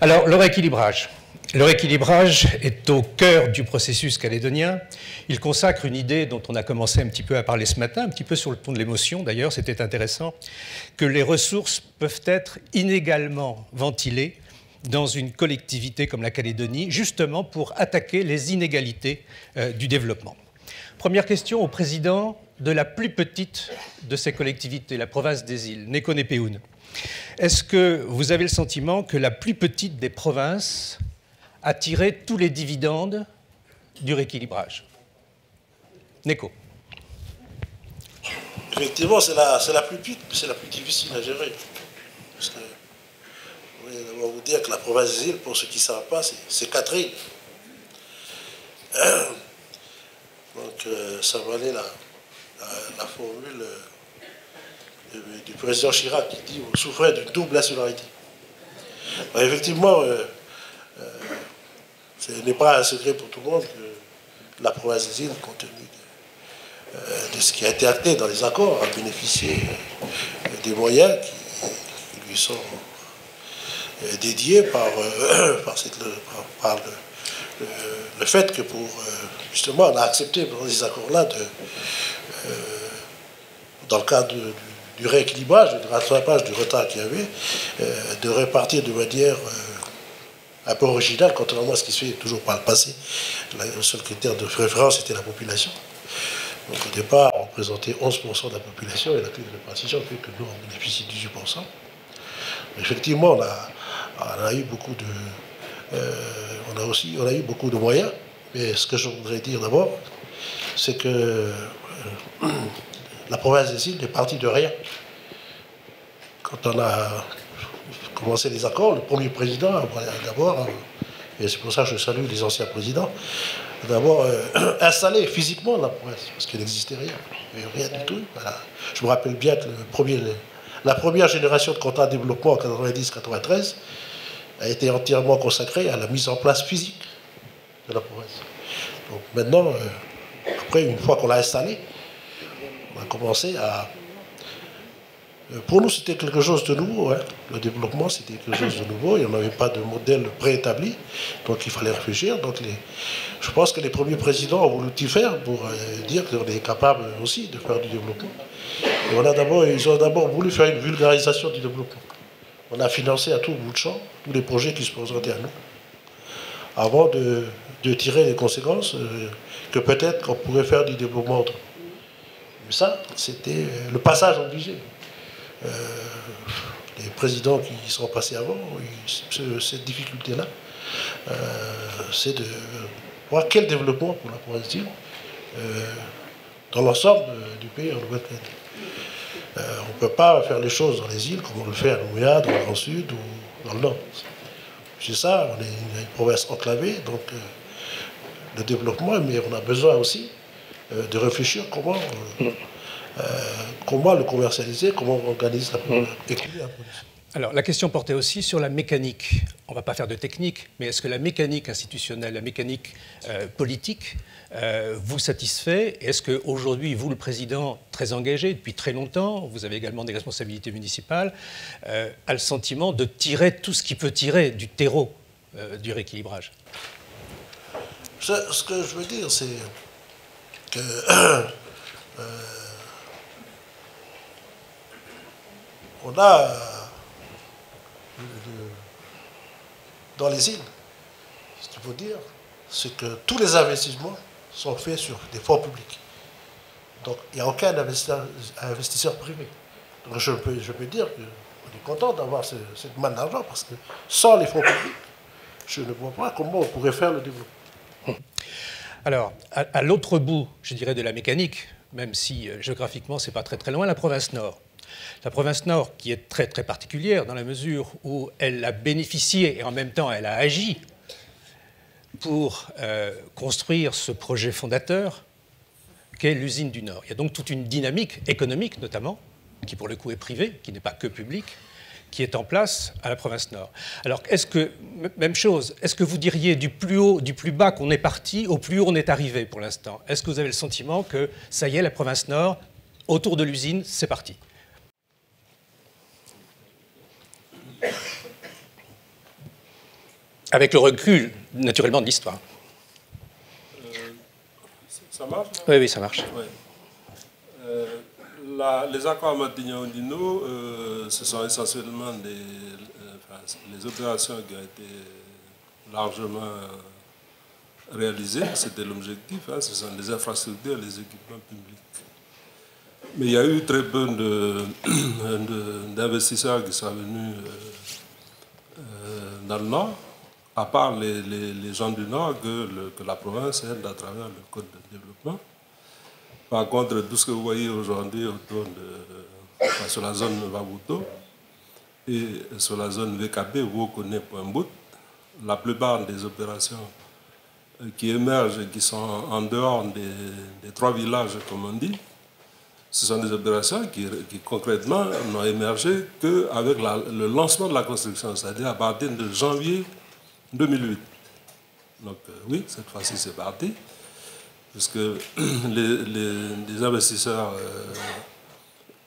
Alors, le rééquilibrage. Le rééquilibrage est au cœur du processus calédonien. Il consacre une idée dont on a commencé un petit peu à parler ce matin, un petit peu sur le ton de l'émotion d'ailleurs, c'était intéressant, que les ressources peuvent être inégalement ventilées dans une collectivité comme la Calédonie, justement pour attaquer les inégalités du développement. Première question au président de la plus petite de ces collectivités, la province des îles, Neko Nepeun. Est-ce que vous avez le sentiment que la plus petite des provinces a tiré tous les dividendes du rééquilibrage? Neko. Effectivement, c'est la plus petite, mais c'est la plus difficile à gérer. Parce que, je voulais d'abord vous dire que la province des îles, pour ceux qui ne savent pas, c'est 4 îles. Donc, ça valait la formule du président Chirac qui dit « on souffrait d'une double insularité ». Effectivement, ce n'est pas un secret pour tout le monde que la province des îles, compte tenu de ce qui a été acté dans les accords, a bénéficié des moyens qui lui sont dédiés par le fait que justement on a accepté dans les accords-là dans le cadre du rééquilibrage, du rattrapage du retard qu'il y avait, de répartir de manière un peu originale, contrairement à ce qui se fait toujours par le passé. Le seul critère de référence était la population. Donc au départ, on représentait 11% de la population et la clé de répartition fait que nous, on bénéficie de 18%. Effectivement, on a eu beaucoup de moyens, mais ce que je voudrais dire d'abord, c'est que la province des îles est partie de rien. Quand on a commencé les accords, le premier président, d'abord, et c'est pour ça que je salue les anciens présidents, d'abord installé physiquement la province, parce qu'il n'existait rien. Il n'y avait rien du tout. Voilà. Je me rappelle bien que la première génération de contrats de développement en 90-93 a été entièrement consacrée à la mise en place physique de la province. Donc maintenant, après, une fois qu'on l'a installé, on a commencé à... Pour nous, c'était quelque chose de nouveau. Hein. Le développement, c'était quelque chose de nouveau. Il n'y en avait pas de modèle préétabli. Donc, il fallait réfléchir. Donc, je pense que les premiers présidents ont voulu tout faire pour dire qu'on est capable aussi de faire du développement. Et ils ont d'abord voulu faire une vulgarisation du développement. On a financé à tout bout de champ tous les projets qui se présentaient à nous, avant de tirer les conséquences que peut-être qu'on pourrait faire du développement autrement. Mais ça, c'était le passage obligé. Les présidents qui sont passés avant, cette difficulté-là, c'est de voir quel développement pour la province des îles dans l'ensemble du pays en Nouvelle-Calédonie. On ne peut pas faire les choses dans les îles comme on le fait à Nouméa, dans le Grand Sud ou dans le Nord. C'est ça, on est une province enclavée, donc le développement, mais on a besoin aussi de réfléchir comment le commercialiser, comment on organise la production. Alors, la question portait aussi sur la mécanique. On ne va pas faire de technique, mais est-ce que la mécanique institutionnelle, la mécanique politique vous satisfait? Est-ce qu'aujourd'hui, vous, le président, très engagé depuis très longtemps, vous avez également des responsabilités municipales, a le sentiment de tirer tout ce qu'il peut tirer du terreau du rééquilibrage? Ce que je veux dire, c'est que on a dans les îles, ce qu'il faut dire, c'est que tous les investissements sont faits sur des fonds publics. Donc il n'y a aucun investisseur privé. Donc je peux dire qu'on est content d'avoir cette manne d'argent parce que sans les fonds publics, je ne vois pas comment on pourrait faire le développement. Alors, à l'autre bout, je dirais, de la mécanique, même si géographiquement, ce n'est pas très très loin, la province Nord. La province Nord, qui est très très particulière dans la mesure où elle a bénéficié et en même temps elle a agi pour construire ce projet fondateur qu'est l'usine du Nord. Il y a donc toute une dynamique économique notamment, qui pour le coup est privée, qui n'est pas que publique, qui est en place à la province Nord. Alors, même chose, est-ce que vous diriez du plus haut, du plus bas qu'on est parti, au plus haut on est arrivé pour l'instant? Est-ce que vous avez le sentiment que, ça y est, la province Nord, autour de l'usine, c'est parti? avec le recul, naturellement, de l'histoire. Ça marche? Oui, oui, ça marche. Oui. Les accords Matignon-Ondino, ce sont essentiellement les opérations qui ont été largement réalisées. C'était l'objectif, hein, ce sont les infrastructures et les équipements publics. Mais il y a eu très peu d'investisseurs qui sont venus dans le Nord, à part les gens du Nord que la province aide à travers le Code de développement. Par contre, tout ce que vous voyez aujourd'hui autour sur la zone Wabuto et sur la zone VKB, vous connaissez Point Bout, la plupart des opérations qui émergent et qui sont en dehors des 3 villages, comme on dit, ce sont des opérations qui concrètement n'ont émergé qu'avec le lancement de la construction, c'est-à-dire à partir de janvier 2008. Donc oui, cette fois-ci c'est parti, puisque les investisseurs,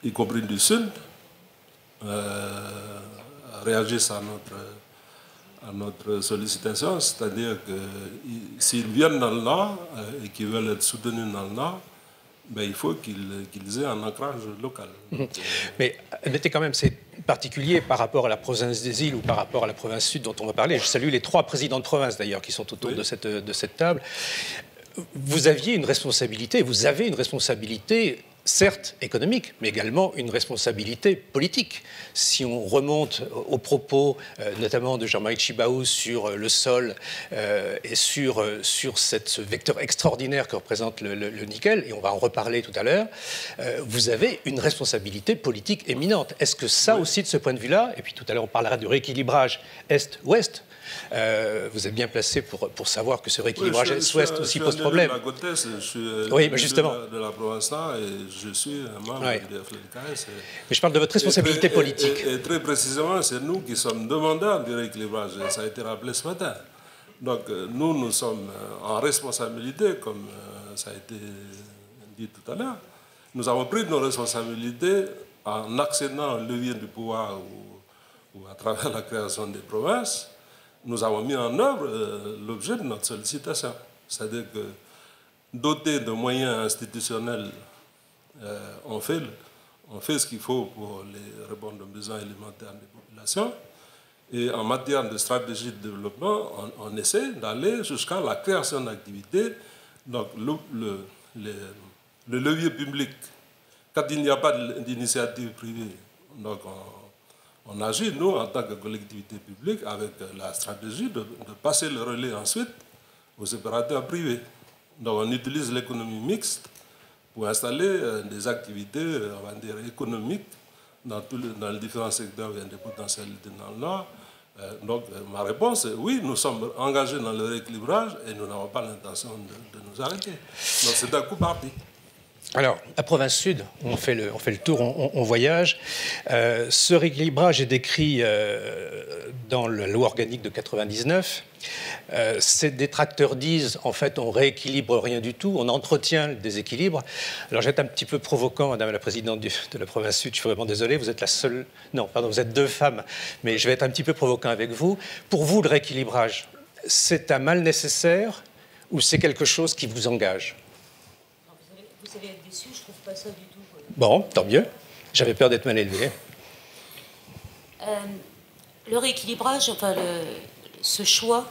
y compris du Sud, réagissent à notre sollicitation, c'est-à-dire que s'ils viennent dans le Nord et qu'ils veulent être soutenus dans le Nord, ben, il faut qu'ils aient un ancrage local. Mais notez quand même, c'est particulier par rapport à la province des îles ou par rapport à la province sud dont on va parler. Je salue les 3 présidents de province d'ailleurs qui sont autour de cette table. Vous aviez une responsabilité, vous avez une responsabilité, certes économique, mais également une responsabilité politique. Si on remonte aux propos, notamment de Jean-Marie Tjibaou sur le sol et sur ce vecteur extraordinaire que représente le nickel, et on va en reparler tout à l'heure, vous avez une responsabilité politique éminente. Est-ce que ça aussi, de ce point de vue-là, et puis tout à l'heure on parlera du rééquilibrage Est-Ouest, vous êtes bien placé pour savoir que ce rééquilibrage Est-Ouest aussi pose problème. Je suis oui, mais justement. De la province et je suis un membre du FLNKS. Mais je parle de votre responsabilité politique. Et très précisément, c'est nous qui sommes demandeurs du rééquilibrage. Ça a été rappelé ce matin. Donc nous sommes en responsabilité, comme ça a été dit tout à l'heure. Nous avons pris nos responsabilités en accédant au levier du pouvoir ou à travers la création des provinces. Nous avons mis en œuvre l'objet de notre sollicitation. C'est-à-dire que, dotés de moyens institutionnels, on fait ce qu'il faut pour répondre aux besoins élémentaires des populations. Et en matière de stratégie de développement, on essaie d'aller jusqu'à la création d'activités. Donc le levier public, quand il n'y a pas d'initiative privée, donc on agit, nous, en tant que collectivité publique, avec la stratégie de passer le relais ensuite aux opérateurs privés. Donc on utilise l'économie mixte pour installer des activités, on va dire, économiques dans les différents secteurs où il y a des potentialités dans le Nord. Donc ma réponse est oui, nous sommes engagés dans le rééquilibrage et nous n'avons pas l'intention de nous arrêter. Donc c'est un coup parti. Alors, la province sud, on fait le tour, on voyage. Ce rééquilibrage est décrit dans la loi organique de 99. Ces détracteurs disent, en fait, on rééquilibre rien du tout, on entretient le déséquilibre. Alors, j'étais un petit peu provocant, Madame la Présidente de la province sud, je suis vraiment désolé, vous êtes la seule... Non, pardon, vous êtes 2 femmes, mais je vais être un petit peu provocant avec vous. Pour vous, le rééquilibrage, c'est un mal nécessaire ou c'est quelque chose qui vous engage ? Vous allez être déçu, je ne trouve pas ça du tout. Bon, tant mieux. J'avais peur d'être mal élevé. Le rééquilibrage, enfin, ce choix,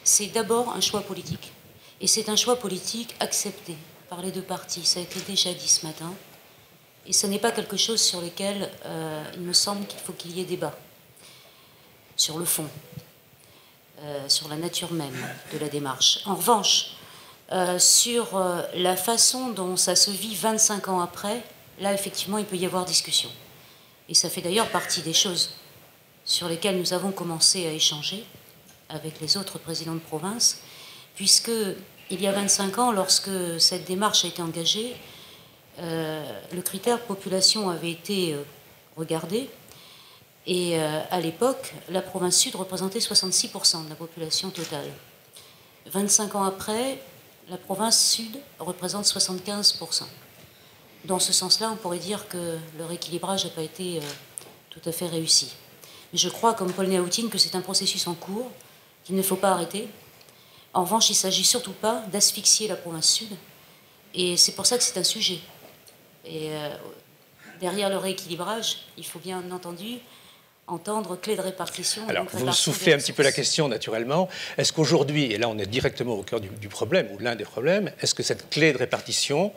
c'est d'abord un choix politique. Et c'est un choix politique accepté par les 2 parties. Ça a été déjà dit ce matin. Et ce n'est pas quelque chose sur lequel il me semble qu'il faut qu'il y ait débat. Sur le fond. Sur la nature même de la démarche. En revanche, sur la façon dont ça se vit 25 ans après, là, effectivement, il peut y avoir discussion. Et ça fait d'ailleurs partie des choses sur lesquelles nous avons commencé à échanger avec les autres présidents de province, puisque il y a 25 ans, lorsque cette démarche a été engagée, le critère population avait été regardé, et à l'époque, la province sud représentait 66% de la population totale. 25 ans après, la province sud représente 75%. Dans ce sens-là, on pourrait dire que le rééquilibrage n'a pas été tout à fait réussi. Mais je crois, comme Paul Néaoutine, que c'est un processus en cours qu'il ne faut pas arrêter. En revanche, il ne s'agit surtout pas d'asphyxier la province sud. Et c'est pour ça que c'est un sujet. Et derrière le rééquilibrage, il faut bien entendu entendre clé de répartition. Alors, vous soufflez un petit peu la question, naturellement. Est-ce qu'aujourd'hui, et là on est directement au cœur du problème, ou l'un des problèmes, est-ce que cette clé de répartition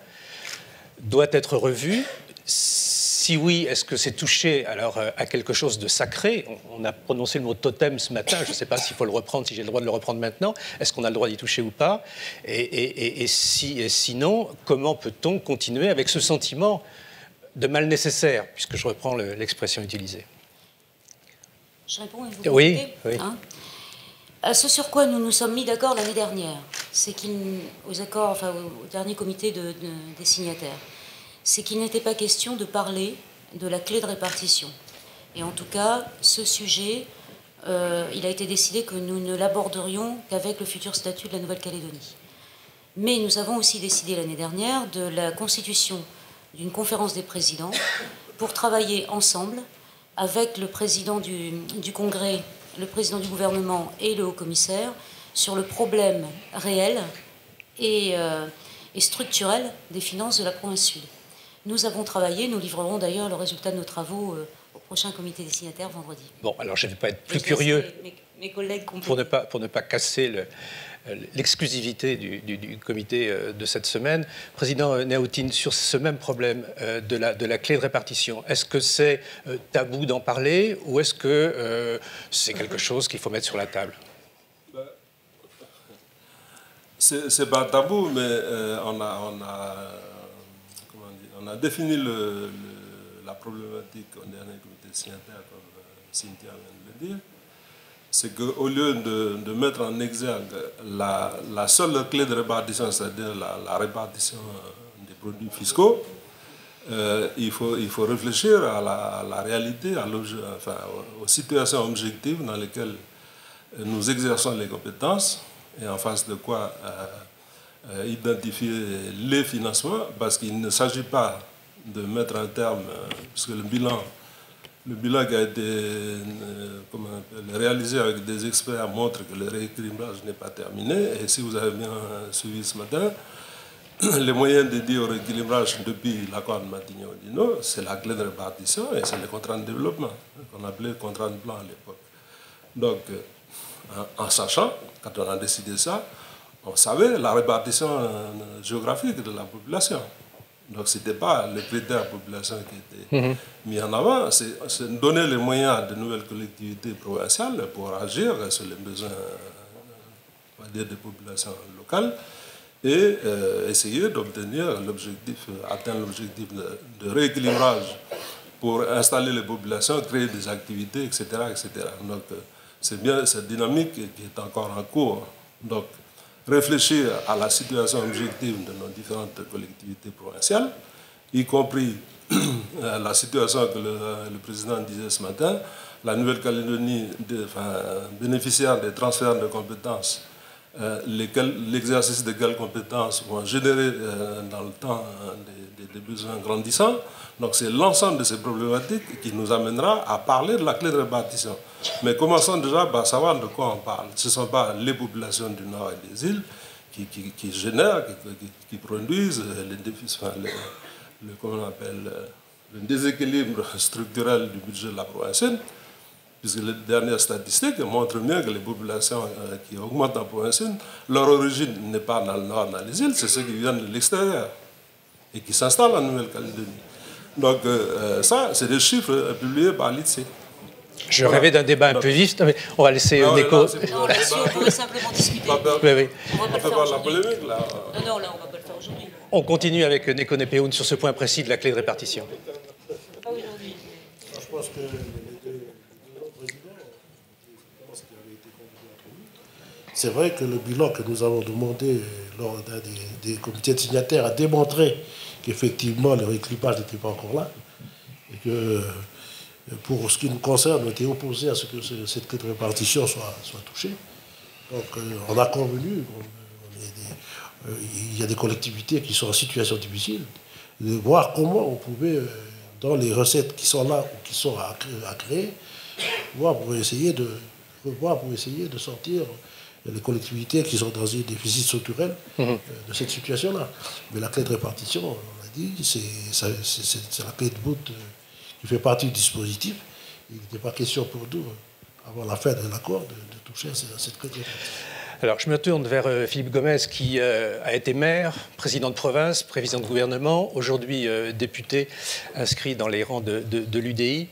doit être revue? Si oui, est-ce que c'est touché alors à quelque chose de sacré? On a prononcé le mot totem ce matin, je ne sais pas s'il faut le reprendre, si j'ai le droit de le reprendre maintenant. Est-ce qu'on a le droit d'y toucher ou pas? Et sinon, comment peut-on continuer avec ce sentiment de mal nécessaire, puisque je reprends l'expression utilisée? Je réponds et vous oui, oui. Hein, à ce sur quoi nous nous sommes mis d'accord l'année dernière, c'est au dernier comité des signataires, c'est qu'il n'était pas question de parler de la clé de répartition. Et en tout cas, ce sujet, il a été décidé que nous ne l'aborderions qu'avec le futur statut de la Nouvelle-Calédonie. Mais nous avons aussi décidé l'année dernière de la constitution d'une conférence des présidents pour travailler ensemble avec le président du Congrès, le président du gouvernement et le haut-commissaire sur le problème réel et structurel des finances de la province sud. Nous avons travaillé, nous livrerons d'ailleurs le résultat de nos travaux au prochain comité des signataires vendredi. Bon, alors je ne vais pas être plus curieux mes collègues pour ne pas casser l'exclusivité du comité de cette semaine. Président Néautine, sur ce même problème de la clé de répartition, est-ce que c'est tabou d'en parler ou est-ce que c'est quelque chose qu'il faut mettre sur la table? C'est pas tabou, mais on a défini la problématique au dernier comité signataire, comme Cynthia vient de le dire. C'est qu'au lieu de mettre en exergue la seule clé de répartition, c'est-à-dire la répartition des produits fiscaux, il faut réfléchir à la réalité, aux situations objectives dans lesquelles nous exerçons les compétences et en face de quoi identifier les financements, parce qu'il ne s'agit pas de mettre un terme, puisque le bilan qui a été réalisé avec des experts montre que le rééquilibrage n'est pas terminé. Et si vous avez bien suivi ce matin, les moyens dédiés au rééquilibrage depuis l'accord de Matignon-Oudinot, c'est la clé de répartition et c'est les contrats de développement, qu'on appelait contrats de plan à l'époque. Donc, en sachant, quand on a décidé ça, on savait la répartition géographique de la population. Donc, ce n'était pas les critères population qui étaient mis en avant, c'est donner les moyens à de nouvelles collectivités provinciales pour agir sur les besoins, on va dire, des populations locales et essayer d'obtenir l'objectif, atteindre l'objectif de rééquilibrage pour installer les populations, créer des activités, etc. etc. Donc, c'est bien cette dynamique qui est encore en cours. Donc, réfléchir à la situation objective de nos différentes collectivités provinciales, y compris la situation que le président disait ce matin, la Nouvelle-Calédonie bénéficiaire des transferts de compétences, l'exercice de quelles compétences vont générer dans le temps des besoins grandissants. Donc c'est l'ensemble de ces problématiques qui nous amènera à parler de la clé de répartition. Mais commençons déjà par savoir de quoi on parle. Ce ne sont pas les populations du Nord et des îles qui génèrent, qui produisent les déficits, le déséquilibre structurel du budget de la province, puisque les dernières statistiques montrent bien que les populations qui augmentent en province, leur origine n'est pas dans le Nord, dans les îles, c'est ceux qui viennent de l'extérieur et qui s'installent en Nouvelle-Calédonie. Donc ça, c'est des chiffres publiés par l'INSEE. Je rêvais d'un débat un peu vif, mais on va laisser Néco. Non, là-dessus, on pourrait simplement discuter. Oui. On va faire la polémique, là. Non, là, on ne va pas le faire aujourd'hui. On continue avec Néco Népéoun sur ce point précis de la clé de répartition. Pas aujourd'hui. Je pense que les deux présidents, ce qui avait été convenu entre nous, c'est vrai que le bilan que nous avons demandé lors des comités de signataires a démontré qu'effectivement le rééquilibrage n'était pas encore là et que pour ce qui nous concerne, on était opposés à ce que cette clé de répartition soit touchée. Donc on a convenu, il y a des collectivités qui sont en situation difficile, de voir comment on pouvait, dans les recettes qui sont là ou qui sont à créer, voir pour essayer de prévoir pour essayer de sortir les collectivités qui sont dans un déficit structurel de cette situation-là. Mais la clé de répartition, on l'a dit, c'est la clé de voûte qui fait partie du dispositif. Il n'était pas question pour nous, avant la fin de l'accord, de toucher à cette clé de répartition. Alors, je me tourne vers Philippe Gomez, qui a été maire, président de province, président de gouvernement, aujourd'hui député inscrit dans les rangs de l'UDI.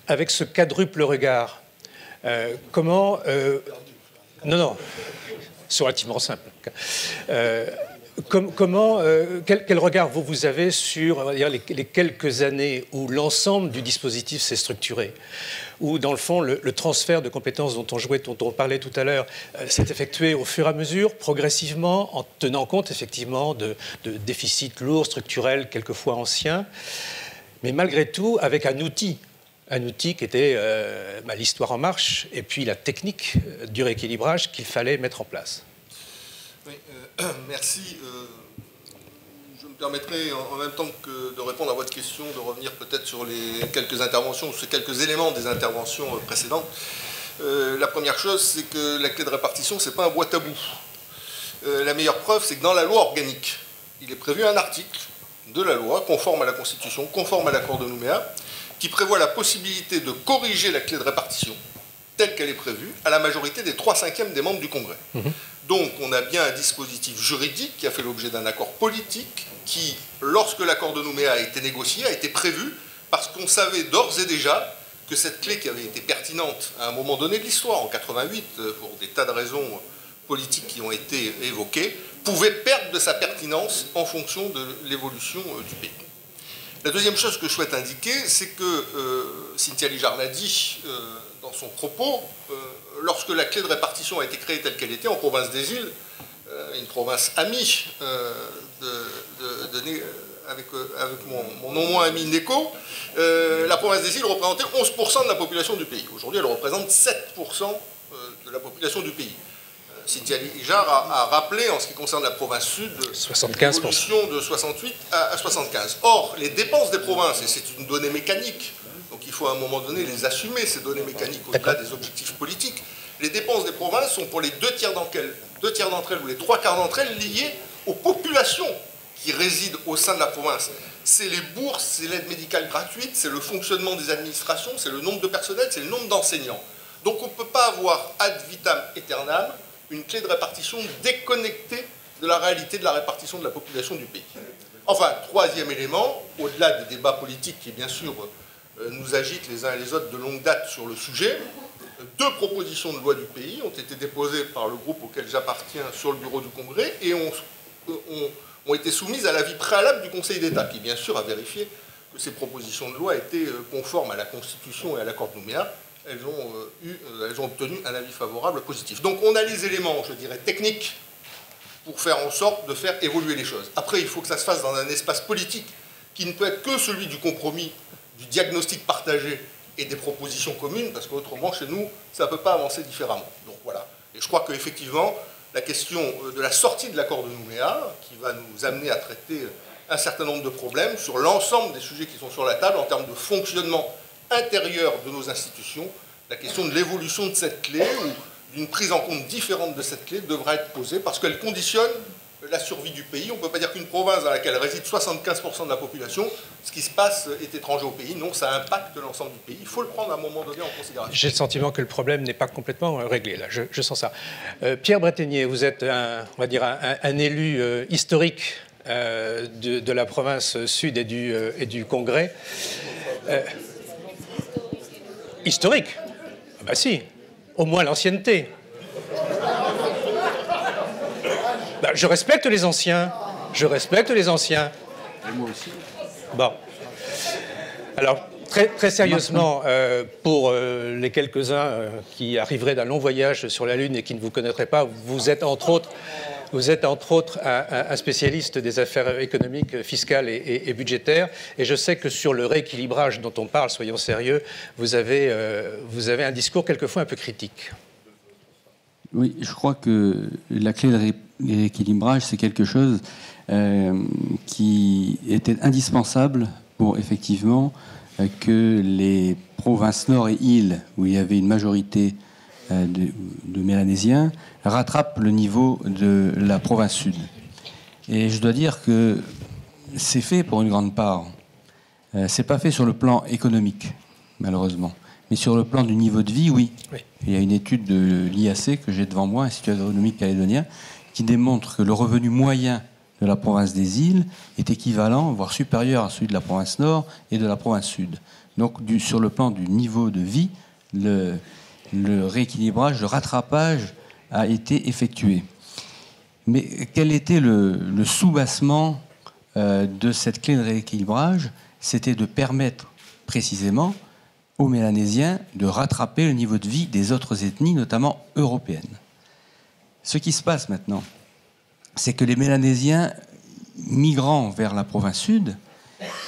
Avec ce quadruple regard, comment... non, c'est relativement simple. Quel regard vous avez sur, on va dire, les quelques années où l'ensemble du dispositif s'est structuré, où dans le fond le transfert de compétences dont on parlait tout à l'heure s'est effectué au fur et à mesure, progressivement, en tenant compte effectivement de déficits lourds, structurels, quelquefois anciens, mais malgré tout avec un outil qui était l'histoire en marche et puis la technique du rééquilibrage qu'il fallait mettre en place. Oui, merci. Je me permettrai, en même temps que de répondre à votre question, de revenir peut-être sur les quelques interventions, sur quelques éléments des interventions précédentes. La première chose, c'est que la clé de répartition, ce n'est pas un boîte à bout. La meilleure preuve, c'est que dans la loi organique, il est prévu un article de la loi, conforme à la Constitution, conforme à l'accord de Nouméa, qui prévoit la possibilité de corriger la clé de répartition, telle qu'elle est prévue, à la majorité des 3/5 des membres du Congrès. Donc on a bien un dispositif juridique qui a fait l'objet d'un accord politique qui, lorsque l'accord de Nouméa a été négocié, a été prévu parce qu'on savait d'ores et déjà que cette clé qui avait été pertinente à un moment donné de l'histoire, en 88, pour des tas de raisons politiques qui ont été évoquées, pouvait perdre de sa pertinence en fonction de l'évolution du pays. La deuxième chose que je souhaite indiquer, c'est que Cynthia Lijard l'a dit dans son propos, lorsque la clé de répartition a été créée telle qu'elle était en province des Îles, une province amie avec mon non moins ami Neko, la province des Îles représentait 11% de la population du pays. Aujourd'hui, elle représente 7% de la population du pays. Cynthia Lijard a rappelé, en ce qui concerne la province sud, l'évolution de 68 à 75. Or, les dépenses des provinces, et c'est une donnée mécanique, donc il faut à un moment donné les assumer, ces données mécaniques, au-delà des objectifs politiques, les dépenses des provinces sont pour les 2/3 d'entre elles ou les 3/4 d'entre elles liées aux populations qui résident au sein de la province. C'est les bourses, c'est l'aide médicale gratuite, c'est le fonctionnement des administrations, c'est le nombre de personnel, c'est le nombre d'enseignants. Donc on ne peut pas avoir ad vitam aeternam une clé de répartition déconnectée de la réalité de la répartition de la population du pays. Enfin, troisième élément, au-delà des débats politiques qui, bien sûr, nous agitent les uns et les autres de longue date sur le sujet, 2 propositions de loi du pays ont été déposées par le groupe auquel j'appartiens sur le bureau du Congrès et ont été soumises à l'avis préalable du Conseil d'État, qui, bien sûr, a vérifié que ces propositions de loi étaient conformes à la Constitution et à l'accord de Nouméa. Elles ont obtenu un avis favorable positif. Donc on a les éléments, je dirais, techniques pour faire en sorte de faire évoluer les choses. Après, il faut que ça se fasse dans un espace politique qui ne peut être que celui du compromis, du diagnostic partagé et des propositions communes, parce qu'autrement, chez nous, ça ne peut pas avancer différemment. Donc voilà. Et je crois qu'effectivement, la question de la sortie de l'accord de Nouméa, qui va nous amener à traiter un certain nombre de problèmes sur l'ensemble des sujets qui sont sur la table en termes de fonctionnement intérieur de nos institutions, la question de l'évolution de cette clé ou d'une prise en compte différente de cette clé devra être posée parce qu'elle conditionne la survie du pays. On ne peut pas dire qu'une province dans laquelle réside 75% de la population, ce qui se passe est étranger au pays. Non, ça impacte l'ensemble du pays. Il faut le prendre à un moment donné en considération. J'ai le sentiment que le problème n'est pas complètement réglé, là. Je sens ça. Pierre Breténier, vous êtes on va dire un élu historique de la province sud et du Congrès. Historique? Ben si, au moins l'ancienneté. Ben, je respecte les anciens. Je respecte les anciens. Et moi aussi. Bon. Alors, très sérieusement, pour les quelques-uns qui arriveraient d'un long voyage sur la Lune et qui ne vous connaîtraient pas, vous êtes entre autres un spécialiste des affaires économiques, fiscales et budgétaires. Et je sais que sur le rééquilibrage dont on parle, soyons sérieux, vous avez un discours quelquefois un peu critique. Oui, je crois que la clé de rééquilibrage, c'est quelque chose qui était indispensable pour effectivement que les provinces nord et îles, où il y avait une majorité de Mélanésiens rattrape le niveau de la province sud. Et je dois dire que c'est fait pour une grande part. C'est pas fait sur le plan économique, malheureusement. Mais sur le plan du niveau de vie, oui. Il y a une étude de l'IAC que j'ai devant moi, Institut agronomique calédonien, qui démontre que le revenu moyen de la province des îles est équivalent, voire supérieur à celui de la province nord et de la province sud. Donc sur le plan du niveau de vie, le rééquilibrage, le rattrapage a été effectué. Mais quel était le sous-bassement de cette clé de rééquilibrage? C'était de permettre précisément aux Mélanésiens de rattraper le niveau de vie des autres ethnies, notamment européennes. Ce qui se passe maintenant, c'est que les Mélanésiens migrant vers la province sud,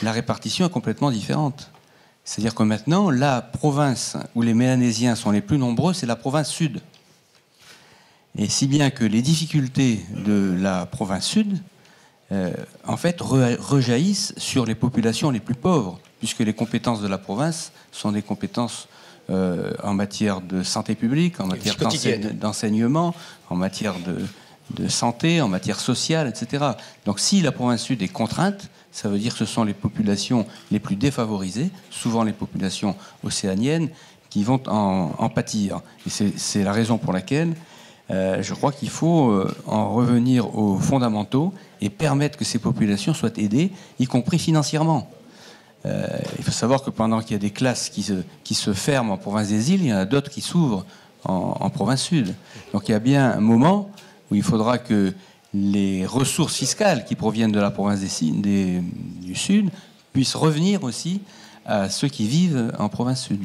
la répartition est complètement différente. C'est-à-dire que maintenant, la province où les Mélanésiens sont les plus nombreux, c'est la province sud. Et si bien que les difficultés de la province sud, en fait, rejaillissent sur les populations les plus pauvres, puisque les compétences de la province sont des compétences en matière de santé publique, en matière d'enseignement, en matière de santé, en matière sociale, etc. Donc si la province sud est contrainte, ça veut dire que ce sont les populations les plus défavorisées, souvent les populations océaniennes, qui vont en pâtir. Et c'est la raison pour laquelle je crois qu'il faut en revenir aux fondamentaux et permettre que ces populations soient aidées, y compris financièrement. Il faut savoir que pendant qu'il y a des classes qui se ferment en province des îles, il y en a d'autres qui s'ouvrent en province sud. Donc il y a bien un moment où il faudra que les ressources fiscales qui proviennent de la province du sud puissent revenir aussi à ceux qui vivent en province sud.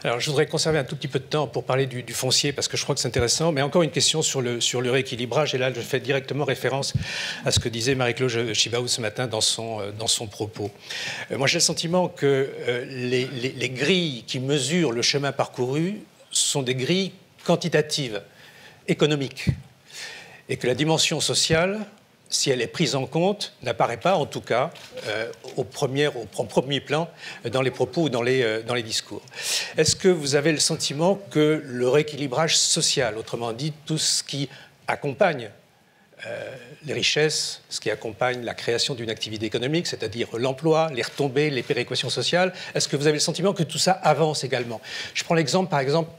Alors, je voudrais conserver un tout petit peu de temps pour parler du foncier, parce que je crois que c'est intéressant, mais encore une question sur le rééquilibrage, et là, je fais directement référence à ce que disait Marie-Claude Chibaou ce matin dans son propos. Moi, j'ai le sentiment que les grilles qui mesurent le chemin parcouru sont des grilles quantitatives, économiques, et que la dimension sociale, si elle est prise en compte, n'apparaît pas, en tout cas, en premier plan dans les propos ou dans les discours. Est-ce que vous avez le sentiment que le rééquilibrage social, autrement dit, tout ce qui accompagne les richesses, ce qui accompagne la création d'une activité économique, c'est-à-dire l'emploi, les retombées, les péréquations sociales, est-ce que vous avez le sentiment que tout ça avance également? Je prends l'exemple, par exemple,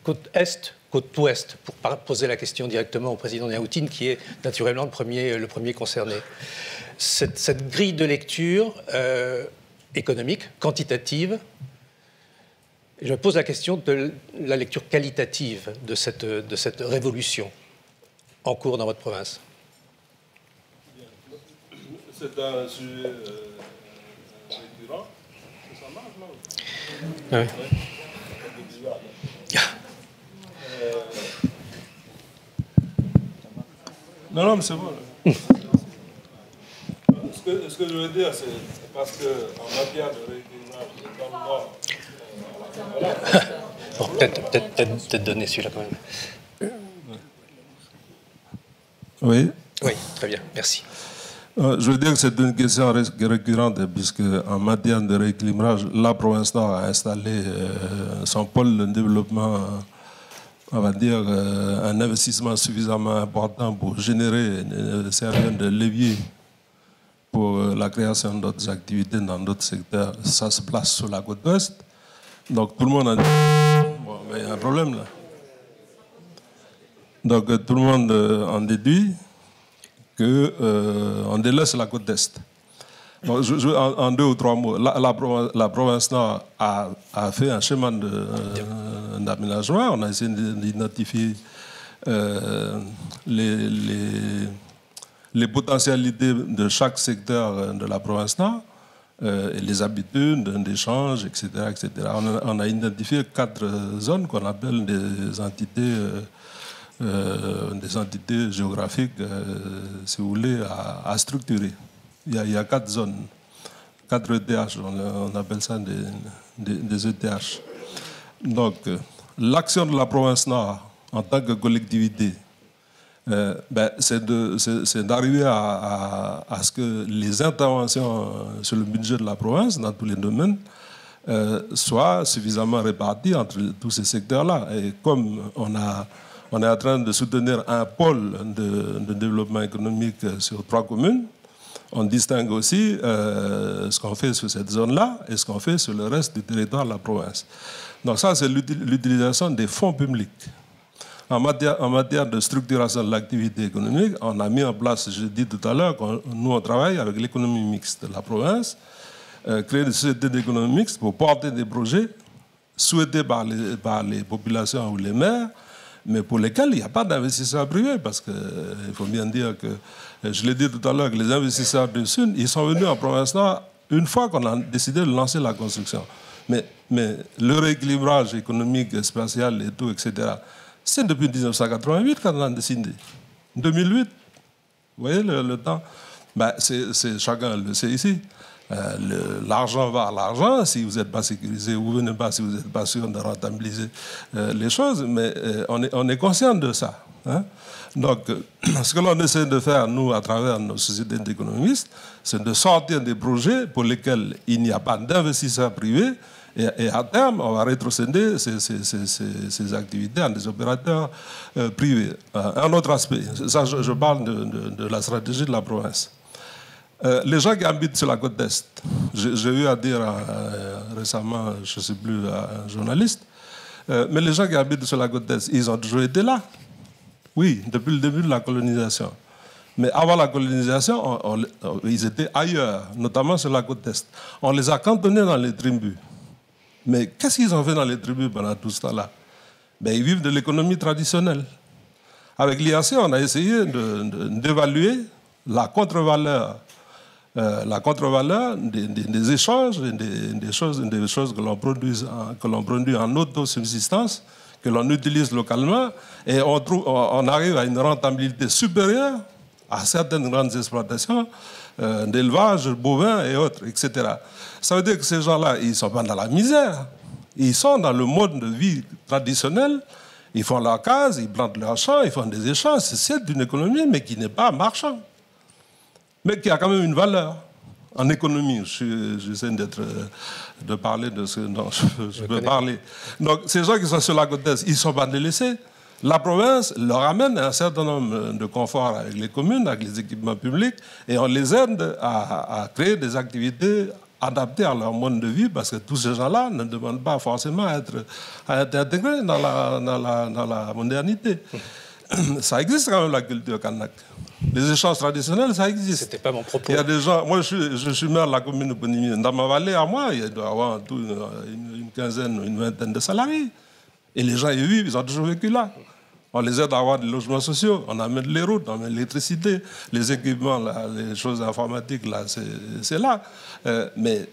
côte Est, côte ouest, pour poser la question directement au président Niaoutine, qui est naturellement le premier concerné. Cette grille de lecture économique, quantitative, je me pose la question de la lecture qualitative de cette révolution en cours dans votre province. C'est un sujet récurrent. Ça marche, là? Oui. Non, mais c'est bon. Ce que je veux dire, c'est parce qu'en matière de rééquilibrage, bon, peut-être donner celui-là quand même. Oui. Oui, très bien, merci. Je veux dire que c'est une question récurrente, puisque en matière de rééquilibrage, la province Nord a installé son pôle de développement, on va dire, un investissement suffisamment important pour générer servir de levier pour la création d'autres activités dans d'autres secteurs. Ça se place sur la côte ouest. Donc tout le monde a dit, bon, mais il y a un problème là. Donc tout le monde en déduit qu'on délaisse la côte est. Donc, en 2 ou 3 mots, la province Nord a fait un schéma d'aménagement. On a essayé d'identifier les potentialités de chaque secteur de la province Nord, et les habitudes d'échange, etc., etc. On a identifié 4 zones qu'on appelle des entités géographiques, si vous voulez, à structurer. Il y a 4 zones, 4 ETH, on appelle ça des ETH. Donc, l'action de la province Nord en tant que collectivité, c'est d'arriver à ce que les interventions sur le budget de la province, dans tous les domaines, soit suffisamment répartie entre tous ces secteurs-là. Et comme on est en train de soutenir un pôle de développement économique sur 3 communes, on distingue aussi ce qu'on fait sur cette zone-là et ce qu'on fait sur le reste du territoire de la province. Donc ça, c'est l'utilisation des fonds publics. En matière de structuration de l'activité économique, on a mis en place, je l'ai dit tout à l'heure, nous on travaille avec l'économie mixte de la province, créer des sociétés d'économie mixte pour porter des projets souhaités par les populations ou les maires, mais pour lesquels il n'y a pas d'investisseurs privés, parce qu'il faut bien dire que, je l'ai dit tout à l'heure, que les investisseurs du Sud, ils sont venus en province nord une fois qu'on a décidé de lancer la construction. Mais le rééquilibrage économique, spatial et tout, etc., c'est depuis 1988 qu'on a décidé. 2008, vous voyez le temps, ben, chacun le sait ici. L'argent va à l'argent. Si vous n'êtes pas sécurisé, vous ne venez pas si vous n'êtes pas sûr de rentabiliser les choses. Mais on est conscient de ça. Hein? Donc, ce que l'on essaie de faire, nous, à travers nos sociétés d'économistes, c'est de sortir des projets pour lesquels il n'y a pas d'investisseurs privés. Et à terme, on va rétrocéder ces activités à des opérateurs privés. Un autre aspect, ça je parle de la stratégie de la province. Les gens qui habitent sur la côte Est, j'ai eu à dire récemment, je ne sais plus, à un journaliste, mais les gens qui habitent sur la côte Est, ils ont toujours été là. Oui, depuis le début de la colonisation. Mais avant la colonisation, ils étaient ailleurs, notamment sur la côte Est. On les a cantonnés dans les tribus. Mais qu'est-ce qu'ils ont fait dans les tribus pendant tout ce temps-là? Ben, ils vivent de l'économie traditionnelle. Avec l'IAC, on a essayé d'évaluer la contre-valeur des échanges, des choses que l'on produit en autosubsistance, que l'on utilise localement, et on arrive à une rentabilité supérieure à certaines grandes exploitations d'élevage, bovin et autres, etc. Ça veut dire que ces gens-là, ils ne sont pas dans la misère. Ils sont dans le mode de vie traditionnel. Ils font leur case, ils plantent leurs champs, ils font des échanges. C'est une économie, mais qui n'est pas marchande. Mais qui a quand même une valeur en économie. J'essaie de parler de ce dont je peux parler. Donc, ces gens qui sont sur la côte Est, ils ne sont pas délaissés. La province leur amène un certain nombre de conforts avec les communes, avec les équipements publics, et on les aide à créer des activités adaptées à leur mode de vie, parce que tous ces gens-là ne demandent pas forcément à être intégrés dans la modernité. Ça existe quand même, la culture kanak. Les échanges traditionnels, ça existe. C'était pas mon propos. Il y a des gens, moi je suis maire de la commune de Bonimi. Dans ma vallée, à moi, il doit y avoir en tout une quinzaine, une vingtaine de salariés. Et les gens y vivent, ils ont toujours vécu là. On les aide à avoir des logements sociaux, on amène les routes, on amène l'électricité, les équipements, là, les choses informatiques, là, c'est là. Mais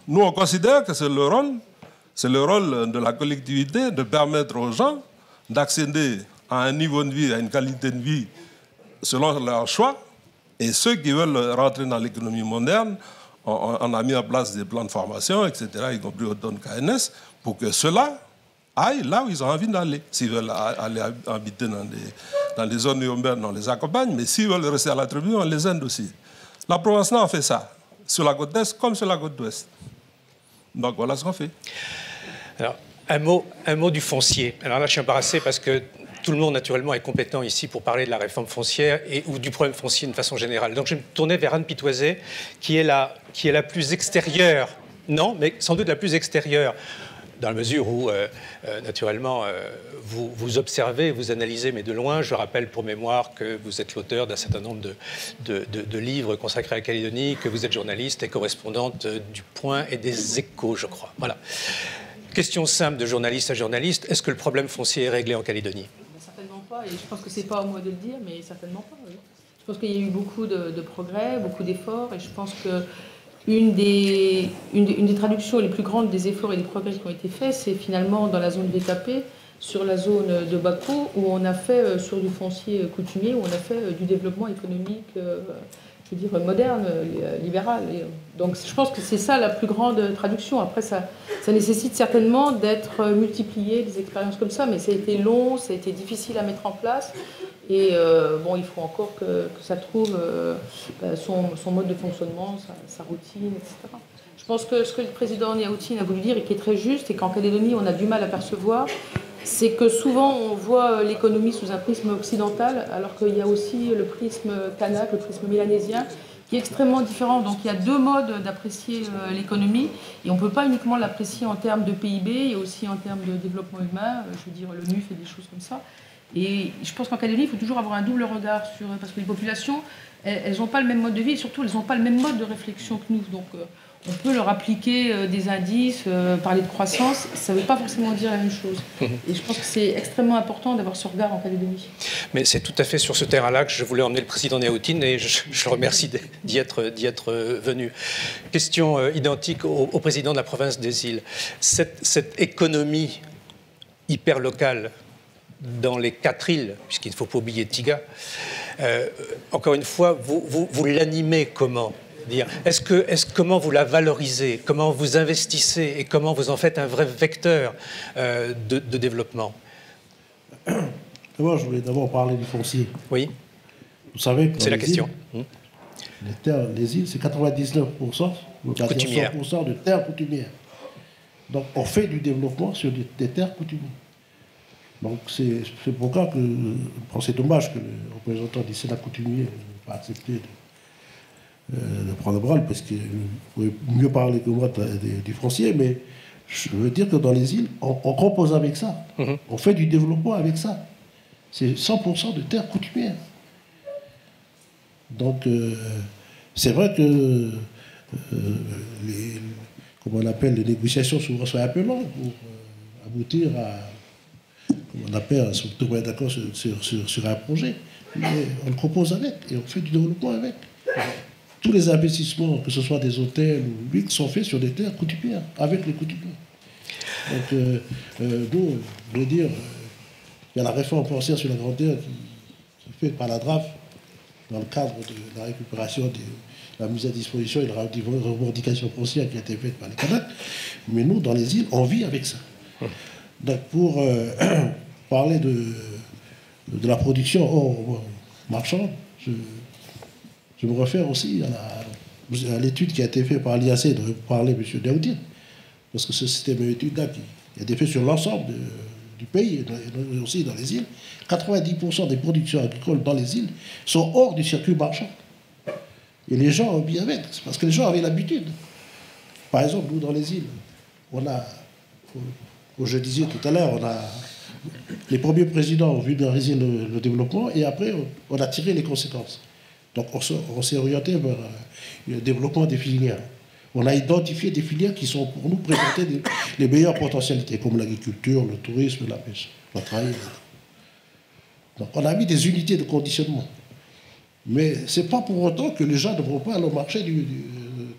nous, on considère que c'est le rôle de la collectivité de permettre aux gens d'accéder à un niveau de vie, à une qualité de vie selon leur choix. Et ceux qui veulent rentrer dans l'économie moderne, on a mis en place des plans de formation, etc., y compris au don KNS, pour que ceux-là aillent là où ils ont envie d'aller. S'ils veulent aller habiter dans des zones urbaines, on les accompagne, mais s'ils veulent rester à la tribu, on les aide aussi. La province Nord fait ça, sur la côte Est comme sur la côte Ouest. Donc voilà ce qu'on fait. Alors, un mot du foncier. Alors là, je suis embarrassé parce que tout le monde, naturellement, est compétent ici pour parler de la réforme foncière ou du problème foncier d'une façon générale. Donc je vais me tourner vers Anne Pitoisé, qui est la plus extérieure, non, mais sans doute la plus extérieure, dans la mesure où, naturellement, vous observez, vous analysez, mais de loin. Je rappelle pour mémoire que vous êtes l'auteur d'un certain nombre de livres consacrés à la Calédonie, que vous êtes journaliste et correspondante du Point et des Échos, je crois. Voilà. Question simple de journaliste à journaliste, est-ce que le problème foncier est réglé en Calédonie? Certainement pas, et je pense que c'est pas à moi de le dire, mais certainement pas, oui. Je pense qu'il y a eu beaucoup de progrès, beaucoup d'efforts, et je pense que une des traductions les plus grandes des efforts et des progrès qui ont été faits, c'est finalement dans la zone VKP, sur la zone de Bako, où on a fait, sur du foncier coutumier, où on a fait du développement économique, je veux dire, moderne, libéral. Et donc je pense que c'est ça la plus grande traduction. Après, ça nécessite certainement d'être multiplié, des expériences comme ça, mais ça a été long, ça a été difficile à mettre en place. Et bon, il faut encore que ça trouve son mode de fonctionnement, sa routine, etc. Je pense que ce que le président Niaoutine a voulu dire et qui est très juste, et qu'en Calédonie, on a du mal à percevoir, c'est que souvent on voit l'économie sous un prisme occidental, alors qu'il y a aussi le prisme kanak, le prisme mélanésien, qui est extrêmement différent. Donc il y a deux modes d'apprécier l'économie, et on ne peut pas uniquement l'apprécier en termes de PIB, et aussi en termes de développement humain, je veux dire l'ONU fait des choses comme ça. Et je pense qu'en Calédonie, il faut toujours avoir un double regard sur, parce que les populations, elles n'ont pas le même mode de vie, et surtout elles n'ont pas le même mode de réflexion que nous. Donc on peut leur appliquer des indices, parler de croissance, ça ne veut pas forcément dire la même chose. Et je pense que c'est extrêmement important d'avoir ce regard en Calédonie. Mais c'est tout à fait sur ce terrain-là que je voulais emmener le président Niaoutine, et je le remercie d'y être venu. Question identique au président de la province des îles. Cette économie hyper locale dans les 4 îles, puisqu'il ne faut pas oublier Tiga, encore une fois, vous l'animez comment ? Comment vous la valorisez, comment vous investissez et comment vous en faites un vrai vecteur de développement? D'abord, je voulais parler du foncier. Oui. Vous savez que c'est la question. Les îles, c'est 99%, coutumières. 100% de terres coutumières. Donc, on fait du développement sur des terres coutumières. Donc, c'est pourquoi c'est dommage que le représentant du Sénat coutumier n'ait pas accepté de prendre le rôle, parce qu'il pouvait mieux parler que moi du foncier, mais je veux dire que dans les îles, on compose avec ça. On fait du développement avec ça. C'est 100% de terres coutumières. Donc, c'est vrai que comment on appelle, les négociations souvent sont un peu longues pour aboutir à, comment on appelle, se trouver d'accord sur un projet. Mais on le propose avec et on fait du développement avec. Tous les investissements, que ce soit des hôtels ou luxe, sont faits sur des terres coutumières, avec les coutumiers. Donc, nous, je veux dire, il y a la réforme foncière sur la grandeur qui est faite par la DRAF dans le cadre de la récupération de la mise à disposition et de la revendication foncière qui a été faite par les Kanaks. Mais nous, dans les îles, on vit avec ça. Donc, pour parler de la production hors marchande, je me réfère aussi à l'étude qui a été faite par l'IAC, dont parlait M. Niaoutine, parce que ce système d'études-là qui a été fait sur l'ensemble du pays, et aussi dans les îles, 90% des productions agricoles dans les îles sont hors du circuit marchand. Et les gens ont bien avec, c'est parce que les gens avaient l'habitude. Par exemple, nous, dans les îles, on a, comme je disais tout à l'heure, les premiers présidents ont vulgarisé le développement, et après, on a tiré les conséquences. Donc on s'est orienté vers le développement des filières. On a identifié des filières qui sont pour nous présenter les meilleures potentialités, comme l'agriculture, le tourisme, la pêche, la travail. Donc on a mis des unités de conditionnement. Mais ce n'est pas pour autant que les gens ne vont pas aller au marché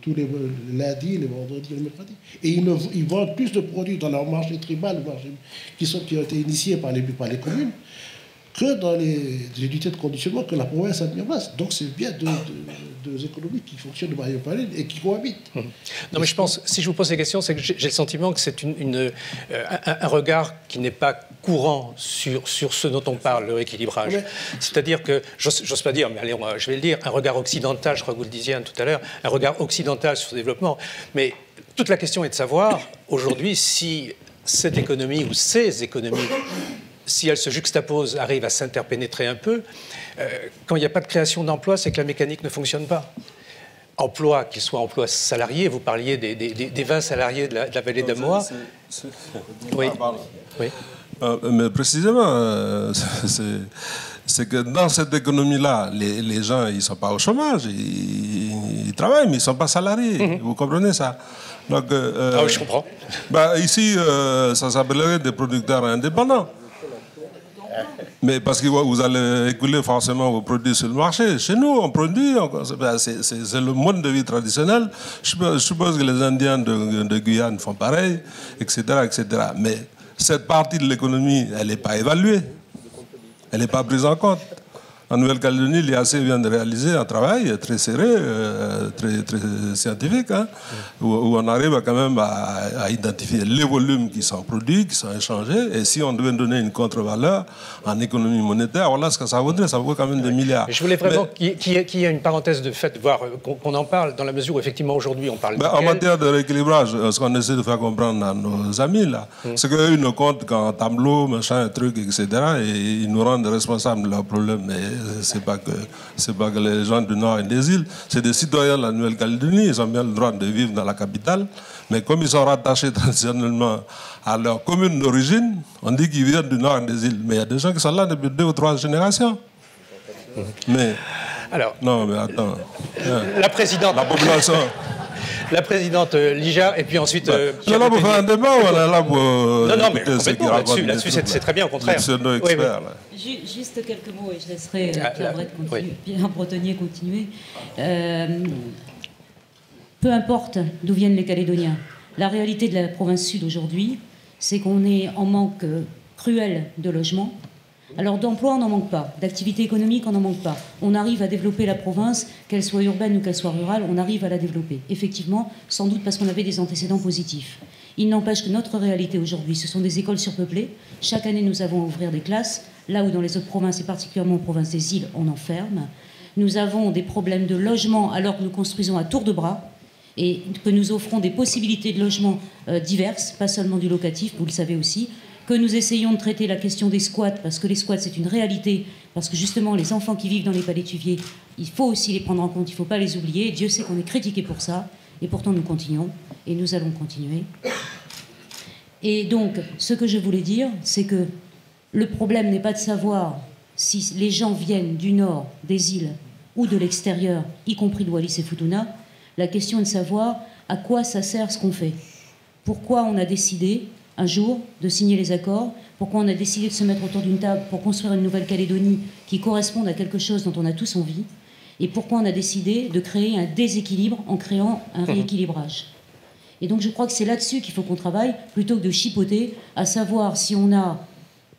tous les lundis, les vendredis, les mercredis. Et ils vendent plus de produits dans leur marché tribal, qui ont été initiés par les communes, que dans les unités de conditionnement que la province a mis en place. Donc c'est bien deux économies qui fonctionnent de manière parallèle et qui cohabitent. Non, mais je pense, si je vous pose ces questions, c'est que j'ai le sentiment que c'est un regard qui n'est pas courant sur ce dont on parle, le rééquilibrage. Ouais. C'est-à-dire que, j'ose pas dire, mais allez, je vais le dire, un regard occidental, je crois que vous le disiez tout à l'heure, un regard occidental sur le développement. Mais toute la question est de savoir, aujourd'hui, si cette économie ou ces économies, si elles se juxtaposent, arrivent à s'interpénétrer un peu, quand il n'y a pas de création d'emplois, c'est que la mécanique ne fonctionne pas. Emploi, qu'il soit emploi salarié, vous parliez des 20 salariés de la vallée d'Amoa. Oui. Oui. Mais précisément, c'est que dans cette économie-là, les gens, ils ne sont pas au chômage, ils travaillent, mais ils ne sont pas salariés. Vous comprenez ça? Donc, ah oui, je comprends. Bah, ici, ça s'appellerait des producteurs indépendants. Mais parce que vous allez écouler forcément vos produits sur le marché. Chez nous, on produit, c'est le mode de vie traditionnel. Je suppose que les Indiens de Guyane font pareil, etc., etc. Mais cette partie de l'économie, elle n'est pas évaluée. Elle n'est pas prise en compte. En Nouvelle-Calédonie, l'IAC vient de réaliser un travail très serré, très scientifique, hein, où on arrive quand même à identifier les volumes qui sont produits, qui sont échangés. Et si on devait donner une contre-valeur en économie monétaire, voilà ce que ça vaudrait. Ça vaut quand même des milliards. Je voulais vraiment qu'il y ait une parenthèse de fait, voir qu'on en parle, dans la mesure où effectivement aujourd'hui on parle en matière de rééquilibrage, ce qu'on essaie de faire comprendre à nos amis, là, c'est qu'eux ne comptent qu'en tableau, machin, truc, etc. Et ils nous rendent responsables de leurs problèmes. Mais c'est pas que les gens du Nord et des îles, c'est des citoyens de la Nouvelle-Calédonie. Ils ont bien le droit de vivre dans la capitale. Mais comme ils sont rattachés traditionnellement à leur commune d'origine, on dit qu'ils viennent du Nord et des îles. Mais il y a des gens qui sont là depuis 2 ou 3 générations. Mais... Alors, non, mais attends. La présidente... La population... La présidente Lija, et puis ensuite... on est là pour faire un débat ou on est là pour... non, mais complètement, là-dessus c'est très bien, au contraire. Juste quelques mots, et je laisserai Pierre Bretonnier continuer. Peu importe d'où viennent les Calédoniens, la réalité de la province sud aujourd'hui, c'est qu'on est en manque cruel de logements. Alors d'emploi, on n'en manque pas. D'activité économique, on n'en manque pas. On arrive à développer la province, qu'elle soit urbaine ou qu'elle soit rurale, on arrive à la développer. Effectivement, sans doute parce qu'on avait des antécédents positifs. Il n'empêche que notre réalité aujourd'hui, ce sont des écoles surpeuplées. Chaque année, nous avons à ouvrir des classes, là où dans les autres provinces, et particulièrement en province des îles, on enferme. Nous avons des problèmes de logement alors que nous construisons à tour de bras et que nous offrons des possibilités de logement diverses, pas seulement du locatif, vous le savez aussi, que nous essayons de traiter la question des squats, parce que les squats, c'est une réalité, parce que justement, les enfants qui vivent dans les palétuviers, il faut aussi les prendre en compte, il ne faut pas les oublier. Dieu sait qu'on est critiqué pour ça, et pourtant nous continuons, et nous allons continuer. Et donc, ce que je voulais dire, c'est que le problème n'est pas de savoir si les gens viennent du nord, des îles, ou de l'extérieur, y compris de Wallis et Futuna. La question est de savoir à quoi ça sert ce qu'on fait. Pourquoi on a décidé un jour de signer les accords, pourquoi on a décidé de se mettre autour d'une table pour construire une Nouvelle-Calédonie qui corresponde à quelque chose dont on a tous envie, et pourquoi on a décidé de créer un déséquilibre en créant un rééquilibrage. Et donc je crois que c'est là-dessus qu'il faut qu'on travaille, plutôt que de chipoter, à savoir si on a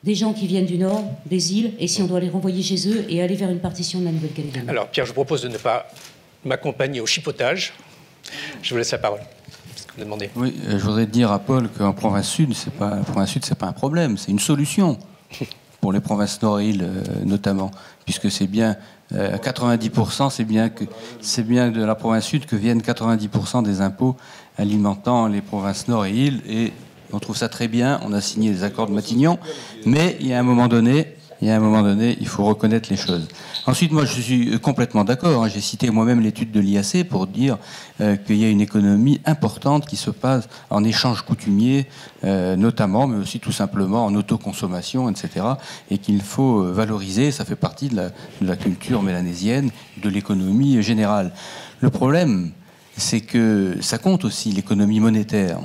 des gens qui viennent du Nord, des îles, et si on doit les renvoyer chez eux et aller vers une partition de la Nouvelle-Calédonie. Alors Pierre, je vous propose de ne pas m'accompagner au chipotage. Je vous laisse la parole. Oui, je voudrais dire à Paul qu'en province sud, c'est pas un problème, c'est une solution pour les provinces nord et îles notamment, puisque c'est bien 90%, c'est bien de la province sud que viennent 90% des impôts alimentant les provinces nord et îles, et on trouve ça très bien. On a signé les accords de Matignon, mais il y a un moment donné, il faut reconnaître les choses. Ensuite, moi, je suis complètement d'accord. J'ai cité moi-même l'étude de l'IAC pour dire qu'il y a une économie importante qui se passe en échange coutumier, notamment, mais aussi tout simplement en autoconsommation, etc. Et qu'il faut valoriser. Ça fait partie de la culture mélanésienne, de l'économie générale. Le problème, c'est que ça compte aussi l'économie monétaire.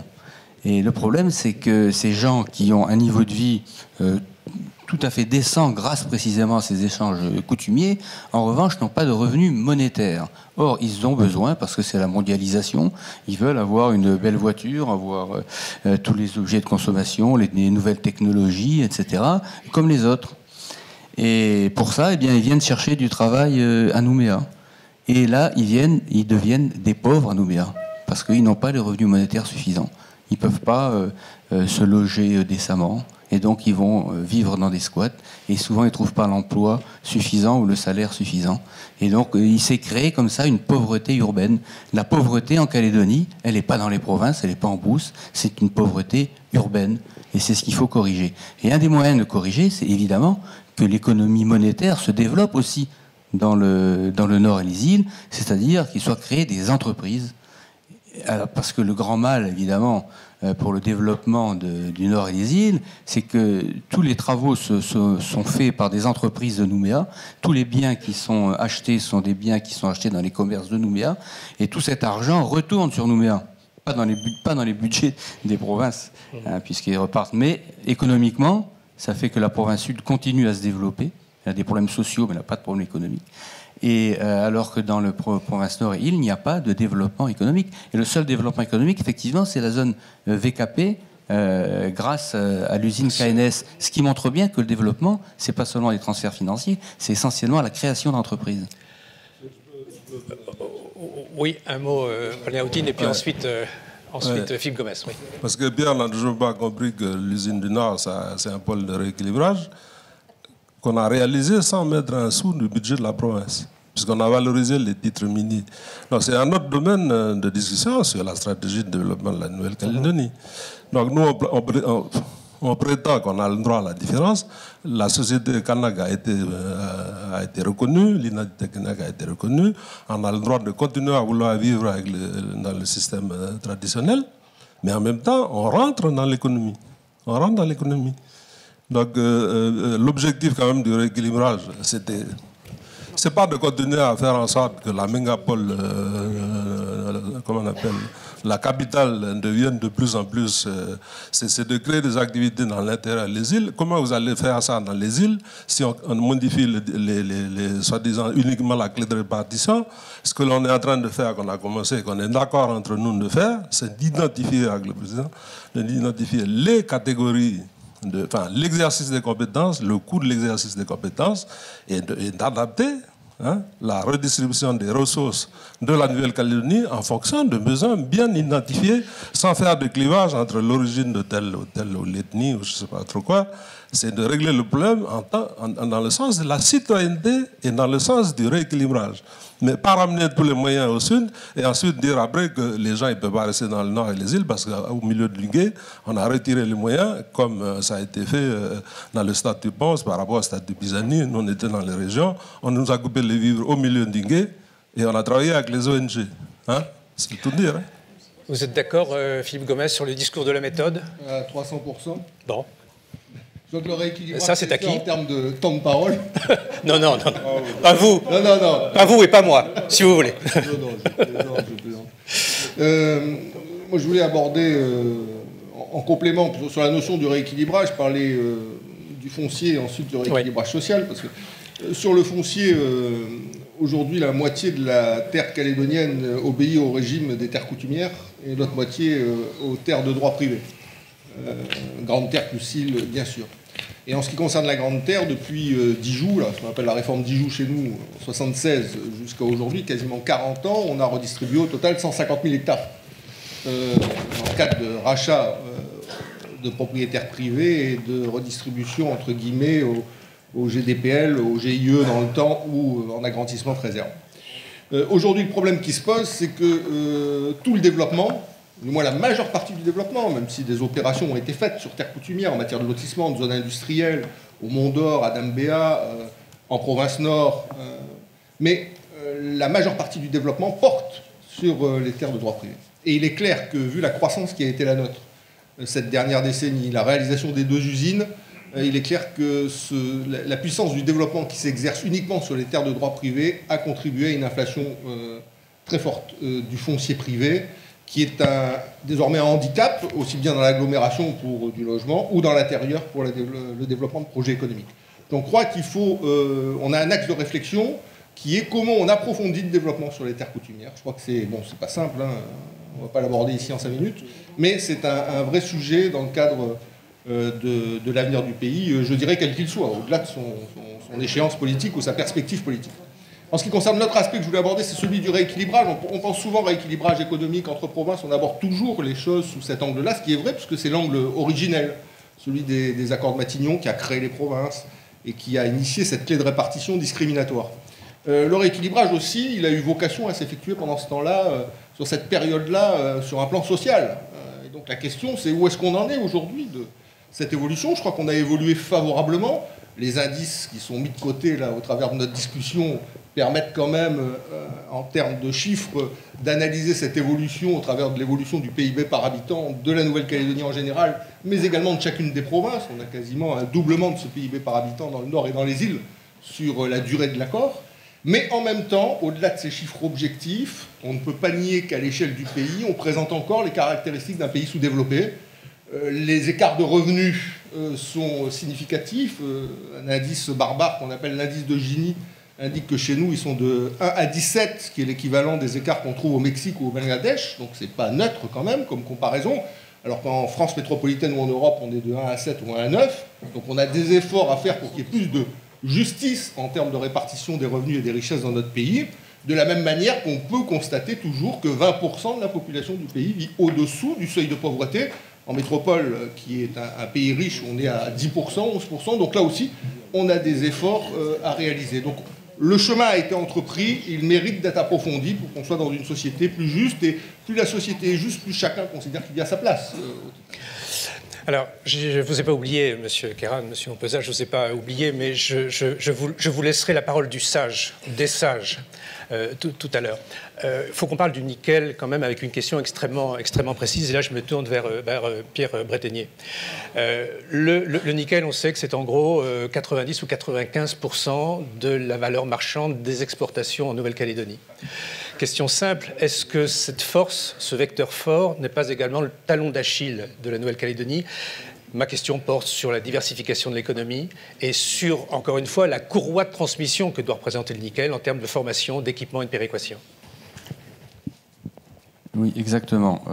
Et le problème, c'est que ces gens qui ont un niveau de vie tout à fait décent grâce précisément à ces échanges coutumiers, en revanche, n'ont pas de revenus monétaires. Or, ils ont besoin, parce que c'est la mondialisation, ils veulent avoir une belle voiture, avoir tous les objets de consommation, les nouvelles technologies, etc., comme les autres. Et pour ça, eh bien, ils viennent chercher du travail à Nouméa. Et là, ils deviennent des pauvres à Nouméa, parce qu'ils n'ont pas les revenus monétaires suffisants. Ils ne peuvent pas se loger décemment. Et donc, ils vont vivre dans des squats. Et souvent, ils ne trouvent pas l'emploi suffisant ou le salaire suffisant. Et donc, il s'est créé comme ça une pauvreté urbaine. La pauvreté en Calédonie, elle n'est pas dans les provinces, elle n'est pas en brousse. C'est une pauvreté urbaine. Et c'est ce qu'il faut corriger. Et un des moyens de corriger, c'est évidemment que l'économie monétaire se développe aussi dans le Nord et les îles. C'est-à-dire qu'il soit créé des entreprises. Parce que le grand mal, évidemment, pour le développement du Nord et des îles, c'est que tous les travaux sont faits par des entreprises de Nouméa. Tous les biens qui sont achetés sont des biens qui sont achetés dans les commerces de Nouméa. Et tout cet argent retourne sur Nouméa. Pas dans les budgets des provinces, puisqu'ils repartent. Mais économiquement, ça fait que la province sud continue à se développer. Elle a des problèmes sociaux, mais elle n'a pas de problème économique. Et alors que dans le province Nord et îles, il n'y a pas de développement économique. Et le seul développement économique, effectivement, c'est la zone VKP, grâce à l'usine KNS. Ce qui montre bien que le développement, c'est pas seulement les transferts financiers, c'est essentiellement la création d'entreprises. Oui, un mot, Paul Yaoutine, et puis ensuite Philippe Gomes. Oui. Parce que Pierre n'a toujours pas compris que l'usine du Nord, c'est un pôle de rééquilibrage qu'on a réalisé sans mettre un sou du budget de la province, puisqu'on a valorisé les titres miniers. Donc c'est un autre domaine de discussion sur la stratégie de développement de la Nouvelle-Calédonie. Donc nous, on prétend qu'on a le droit à la différence. La société Kanak a été reconnue, l'INADITE Kanak a été reconnue. On a le droit de continuer à vouloir vivre dans le système traditionnel, mais en même temps, on rentre dans l'économie. On rentre dans l'économie. Donc l'objectif quand même du rééquilibrage, c'est pas de continuer à faire en sorte que la mégapole, comment on appelle, la capitale devienne de plus en plus, c'est de créer des activités dans l'intérieur des îles. Comment vous allez faire ça dans les îles si on modifie soi-disant uniquement la clé de répartition? Ce que l'on est en train de faire, qu'on a commencé, qu'on est d'accord entre nous de faire, c'est d'identifier avec le président, d'identifier les catégories, l'exercice des compétences, le coût de l'exercice des compétences et d'adapter la redistribution des ressources de la Nouvelle-Calédonie en fonction de besoins bien identifiés, sans faire de clivage entre l'origine de tel ou tel ou l'ethnie ou je ne sais pas trop quoi. C'est de régler le problème dans le sens de la citoyenneté et dans le sens du rééquilibrage. Mais pas ramener tous les moyens au sud et ensuite dire après que les gens ne peuvent pas rester dans le nord et les îles parce qu'au milieu de l'Ingué, on a retiré les moyens comme ça a été fait dans le stade du Ponce par rapport au stade de Pisani. Nous, on était dans les régions, on nous a coupé les vivres au milieu de l'Ingué et on a travaillé avec les ONG. Hein? C'est tout dire. Hein? Vous êtes d'accord, Philippe Gomes, sur le discours de la méthode? À 300%. Bon. Donc le rééquilibrage, ça, c'est à qui en termes de temps de parole. Non. Pas vous. Non. Pas vous et pas moi, si vous voulez. Je plaisante. Moi, je voulais aborder, en complément, sur la notion du rééquilibrage, parler du foncier et ensuite du rééquilibrage social. Parce que sur le foncier, aujourd'hui, la moitié de la terre calédonienne obéit au régime des terres coutumières et l'autre moitié aux terres de droit privé. Grande terre plus île, bien sûr. Et en ce qui concerne la grande terre, depuis Dijoux, ce qu'on appelle la réforme Dijoux chez nous, en 1976 jusqu'à aujourd'hui, quasiment 40 ans, on a redistribué au total 150 000 hectares. Dans le cadre de rachat de propriétaires privés et de redistribution, entre guillemets, au GDPL, au GIE dans le temps ou en agrandissement de réserve. Aujourd'hui, le problème qui se pose, c'est que tout le développement, du moins la majeure partie du développement, même si des opérations ont été faites sur terre coutumière en matière de lotissement, de zones industrielles, au Mont d'Or, à Dambéa, en province nord, mais la majeure partie du développement porte sur les terres de droit privé. Et il est clair que, vu la croissance qui a été la nôtre cette dernière décennie, la réalisation des 2 usines, il est clair que la puissance du développement qui s'exerce uniquement sur les terres de droit privé a contribué à une inflation très forte du foncier privé, qui est désormais un handicap, aussi bien dans l'agglomération pour du logement ou dans l'intérieur pour le développement de projets économiques. Donc je crois qu'il faut... on a un axe de réflexion qui est comment on approfondit le développement sur les terres coutumières. Je crois que c'est... Bon, c'est pas simple, hein, on ne va pas l'aborder ici en 5 minutes, mais c'est un vrai sujet dans le cadre de l'avenir du pays, je dirais quel qu'il soit, au-delà de son échéance politique ou sa perspective politique. En ce qui concerne l'autre aspect que je voulais aborder, c'est celui du rééquilibrage. On pense souvent rééquilibrage économique entre provinces, on aborde toujours les choses sous cet angle-là, ce qui est vrai, puisque c'est l'angle originel, celui des accords de Matignon qui a créé les provinces et qui a initié cette clé de répartition discriminatoire. Le rééquilibrage aussi, il a eu vocation à s'effectuer pendant ce temps-là, sur cette période-là, sur un plan social. Et donc la question, c'est où est-ce qu'on en est aujourd'hui de cette évolution? Je crois qu'on a évolué favorablement. Les indices qui sont mis de côté là, au travers de notre discussion permettent quand même, en termes de chiffres, d'analyser cette évolution au travers de l'évolution du PIB par habitant de la Nouvelle-Calédonie en général, mais également de chacune des provinces. On a quasiment un doublement de ce PIB par habitant dans le nord et dans les îles sur la durée de l'accord. Mais en même temps, au-delà de ces chiffres objectifs, on ne peut pas nier qu'à l'échelle du pays, on présente encore les caractéristiques d'un pays sous-développé. Les écarts de revenus sont significatifs. Un indice barbare qu'on appelle l'indice de Gini indique que chez nous, ils sont de 1 à 17, ce qui est l'équivalent des écarts qu'on trouve au Mexique ou au Bangladesh. Donc c'est pas neutre quand même comme comparaison. alors qu'en France métropolitaine ou en Europe, on est de 1 à 7 ou 1 à 9. Donc on a des efforts à faire pour qu'il y ait plus de justice en termes de répartition des revenus et des richesses dans notre pays, de la même manière qu'on peut constater toujours que 20% de la population du pays vit au-dessous du seuil de pauvreté. En métropole, qui est un pays riche, on est à 10%, 11%. Donc là aussi, on a des efforts à réaliser. Donc le chemin a été entrepris, il mérite d'être approfondi pour qu'on soit dans une société plus juste. Et plus la société est juste, plus chacun considère qu'il y a sa place. Alors, je ne vous ai pas oublié, Monsieur Kéran, Monsieur Montpezat, je ne vous ai pas oublié, mais je vous laisserai la parole du sage, des sages, tout à l'heure. Il faut qu'on parle du nickel quand même avec une question extrêmement précise, et là je me tourne vers Pierre Breténier. Le nickel, on sait que c'est en gros 90 ou 95% de la valeur marchande des exportations en Nouvelle-Calédonie. Question simple, est-ce que cette force, ce vecteur fort, n'est pas également le talon d'Achille de la Nouvelle-Calédonie? Ma question porte sur la diversification de l'économie et sur, encore une fois, la courroie de transmission que doit représenter le nickel en termes de formation, d'équipement et de péréquation. Oui, exactement.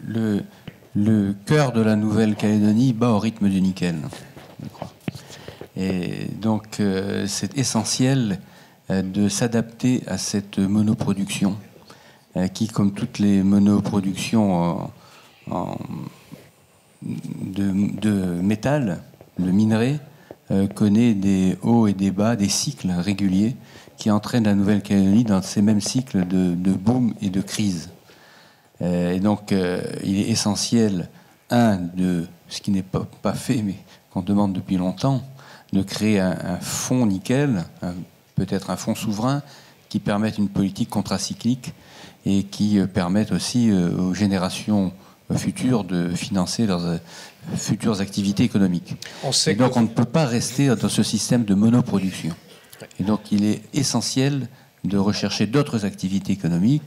Le cœur de la Nouvelle-Calédonie bat au rythme du nickel, je crois. Et donc, c'est essentiel de s'adapter à cette monoproduction qui, comme toutes les monoproductions de métal, le minerai, connaît des hauts et des bas, des cycles réguliers qui entraînent la Nouvelle-Calédonie dans ces mêmes cycles de boom et de crise. Et donc, il est essentiel, de ce qui n'est pas fait, mais qu'on demande depuis longtemps, de créer un fonds nickel, peut-être un fonds souverain qui permette une politique contracyclique et qui permette aussi aux générations futures de financer leurs futures activités économiques. Et donc on ne peut pas rester dans ce système de monoproduction. Et donc il est essentiel de rechercher d'autres activités économiques.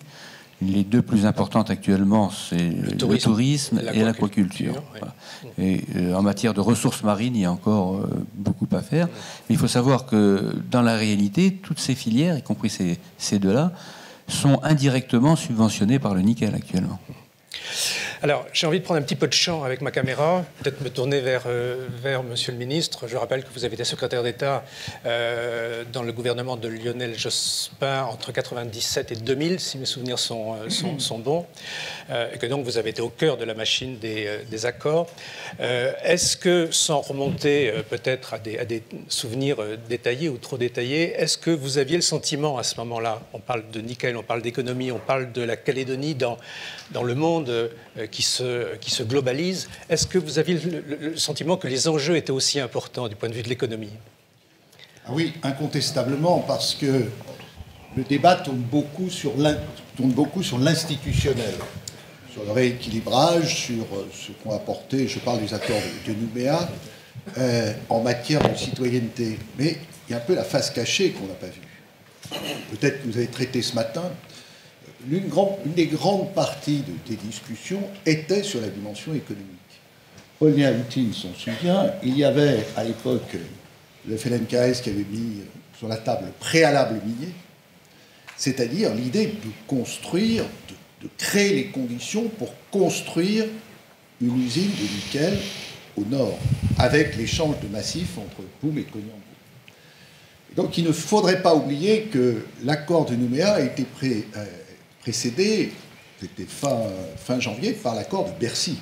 Les deux plus importantes actuellement, c'est le tourisme et l'aquaculture. Voilà. Et en matière de ressources marines, il y a encore beaucoup à faire. Mais il faut savoir que dans la réalité, toutes ces filières, y compris ces deux-là, sont indirectement subventionnées par le nickel actuellement. Alors, j'ai envie de prendre un petit peu de champ avec ma caméra, peut-être me tourner vers Monsieur le Ministre. Je rappelle que vous avez été secrétaire d'État dans le gouvernement de Lionel Jospin entre 1997 et 2000, si mes souvenirs sont bons, et que donc vous avez été au cœur de la machine des accords. Est-ce que, sans remonter peut-être à des souvenirs détaillés ou trop détaillés, est-ce que vous aviez le sentiment à ce moment-là, on parle de nickel, on parle d'économie, on parle de la Calédonie dans le monde qui se globalise, est-ce que vous aviez le sentiment que les enjeux étaient aussi importants du point de vue de l'économie? Oui, incontestablement, parce que le débat tourne beaucoup sur l'institutionnel, sur le rééquilibrage, sur ce qu'ont apporté, je parle des accords de Nouméa, en matière de citoyenneté. Mais il y a un peu la face cachée qu'on n'a pas vue. Peut-être que vous avez traité ce matin. Une des grandes parties des discussions était sur la dimension économique. Paul Néaoutin s'en souvient, il y avait à l'époque le FLNKS qui avait mis sur la table le préalable minier, c'est-à-dire l'idée de construire, de créer les conditions pour construire une usine de nickel au nord, avec l'échange de massifs entre Poum et Cognanbourg. Donc il ne faudrait pas oublier que l'accord de Nouméa a été précédé, c'était fin janvier, par l'accord de Bercy,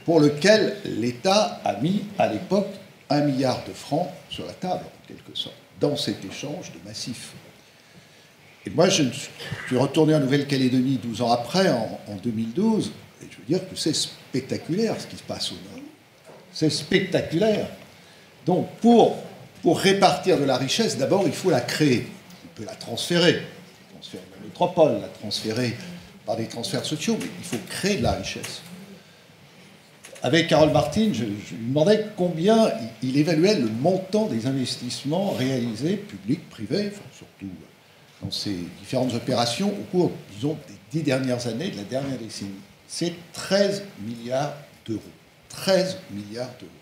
pour lequel l'État a mis à l'époque 1 milliard de francs sur la table, en quelque sorte, dans cet échange de massifs. Et moi, je suis retourné en Nouvelle-Calédonie 12 ans après, en 2012, et je veux dire que c'est spectaculaire ce qui se passe au Nord. C'est spectaculaire. Donc, pour répartir de la richesse, d'abord, il faut la créer. On peut la transférer de la métropole, la transférer par des transferts sociaux, mais il faut créer de la richesse. Avec Carole Martin, je lui demandais combien il évaluait le montant des investissements réalisés, publics, privés, enfin, surtout dans ces différentes opérations au cours, disons, des 10 dernières années, de la dernière décennie. C'est 13 milliards d'euros. 13 milliards d'euros.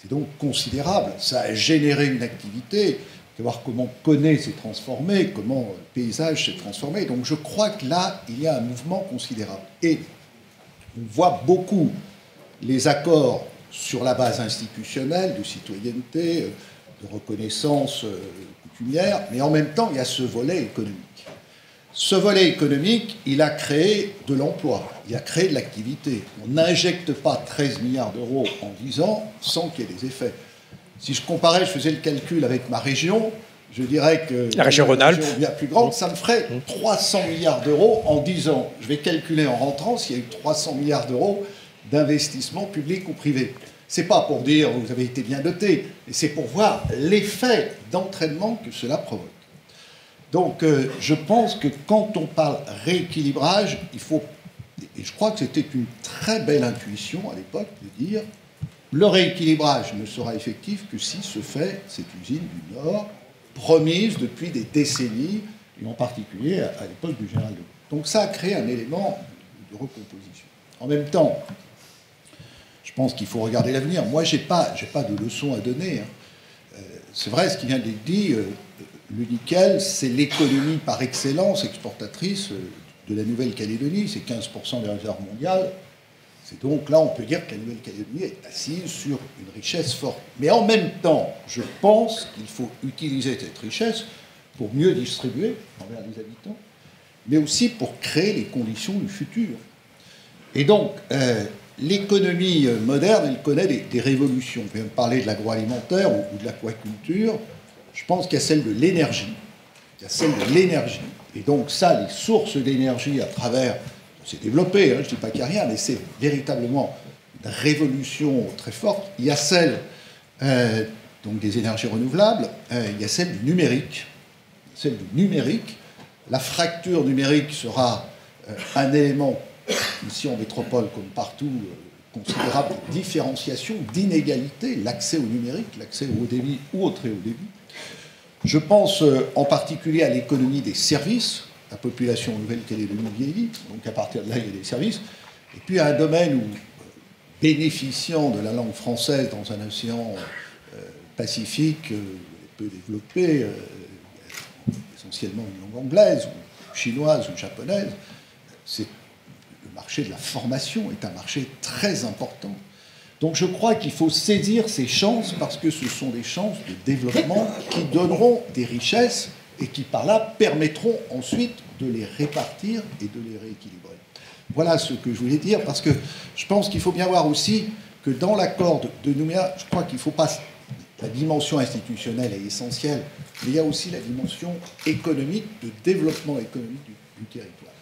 C'est donc considérable. Ça a généré une activité, voir comment Koné s'est transformé, comment le paysage s'est transformé. Donc je crois que là, il y a un mouvement considérable. Et On voit beaucoup les accords sur la base institutionnelle, de citoyenneté, de reconnaissance coutumière, mais en même temps, il y a ce volet économique. Ce volet économique, il a créé de l'emploi, il a créé de l'activité. On n'injecte pas 13 milliards d'euros en 10 ans sans qu'il y ait des effets. Si je comparais, je faisais le calcul avec ma région, je dirais que la région Rhône-Alpes, bien plus grande, ça me ferait 300 milliards d'euros en 10 ans. Je vais calculer en rentrant s'il y a eu 300 milliards d'euros d'investissement public ou privé. Ce n'est pas pour dire vous avez été bien doté, mais c'est pour voir l'effet d'entraînement que cela provoque. Donc je pense que quand on parle rééquilibrage, il faut, et je crois que c'était une très belle intuition à l'époque de dire le rééquilibrage ne sera effectif que si se fait cette usine du Nord, promise depuis des décennies, et en particulier à l'époque du général de Gaulle. Donc ça a créé un élément de recomposition. En même temps, je pense qu'il faut regarder l'avenir. Moi, je n'ai pas de leçon à donner. C'est vrai, ce qui vient d'être dit, le nickel, c'est l'économie par excellence exportatrice de la Nouvelle-Calédonie. C'est 15% des réserves mondiales. C'est donc là, on peut dire que la Nouvelle-Calédonie est assise sur une richesse forte. Mais en même temps, je pense qu'il faut utiliser cette richesse pour mieux distribuer envers les habitants, mais aussi pour créer les conditions du futur. Et donc, l'économie moderne, elle connaît des révolutions. On vient de parler de l'agroalimentaire ou de l'aquaculture. Je pense qu'il y a celle de l'énergie. Il y a celle de l'énergie. Et donc ça, les sources d'énergie à travers... C'est développé, hein, je ne dis pas qu'il n'y a rien, mais c'est véritablement une révolution très forte. Il y a celle donc des énergies renouvelables, il y a celle du numérique. Celle du numérique. La fracture numérique sera un élément, ici en métropole comme partout, considérable de différenciation, d'inégalité, l'accès au numérique, l'accès au haut débit ou au très haut débit. Je pense en particulier à l'économie des services. La population Nouvelle-Calédonie vieillit, donc à partir de là, il y a des services. Et puis, à un domaine où, bénéficiant de la langue française dans un océan pacifique peu développé, essentiellement une langue anglaise, ou chinoise ou japonaise, le marché de la formation est un marché très important. Donc je crois qu'il faut saisir ces chances parce que ce sont des chances de développement qui donneront des richesses et qui, par là, permettront ensuite de les répartir et de les rééquilibrer. Voilà ce que je voulais dire, parce que je pense qu'il faut bien voir aussi que dans l'accord de Nouméa, je crois qu'il ne faut pas... La dimension institutionnelle est essentielle, mais il y a aussi la dimension économique, de développement économique du territoire.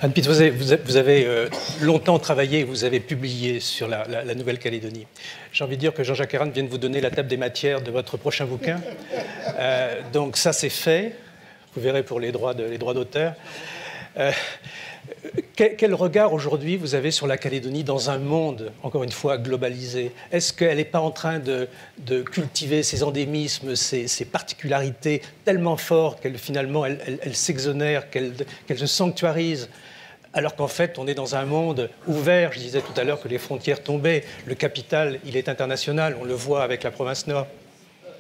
Anne Pitouzet, vous avez longtemps travaillé, vous avez publié sur la Nouvelle-Calédonie. J'ai envie de dire que Jean-Jacques Herrand vient de vous donner la table des matières de votre prochain bouquin. Donc ça, c'est fait. Vous verrez pour les droits d'auteur. Quel regard aujourd'hui vous avez sur la Calédonie dans un monde, encore une fois, globalisé? Est-ce qu'elle n'est pas en train de cultiver ses endémismes, ses particularités tellement fortes qu'elle finalement elle s'exonère, qu'elle se sanctuarise, alors qu'en fait on est dans un monde ouvert? Je disais tout à l'heure que les frontières tombaient, le capital il est international, on le voit avec la province Nord.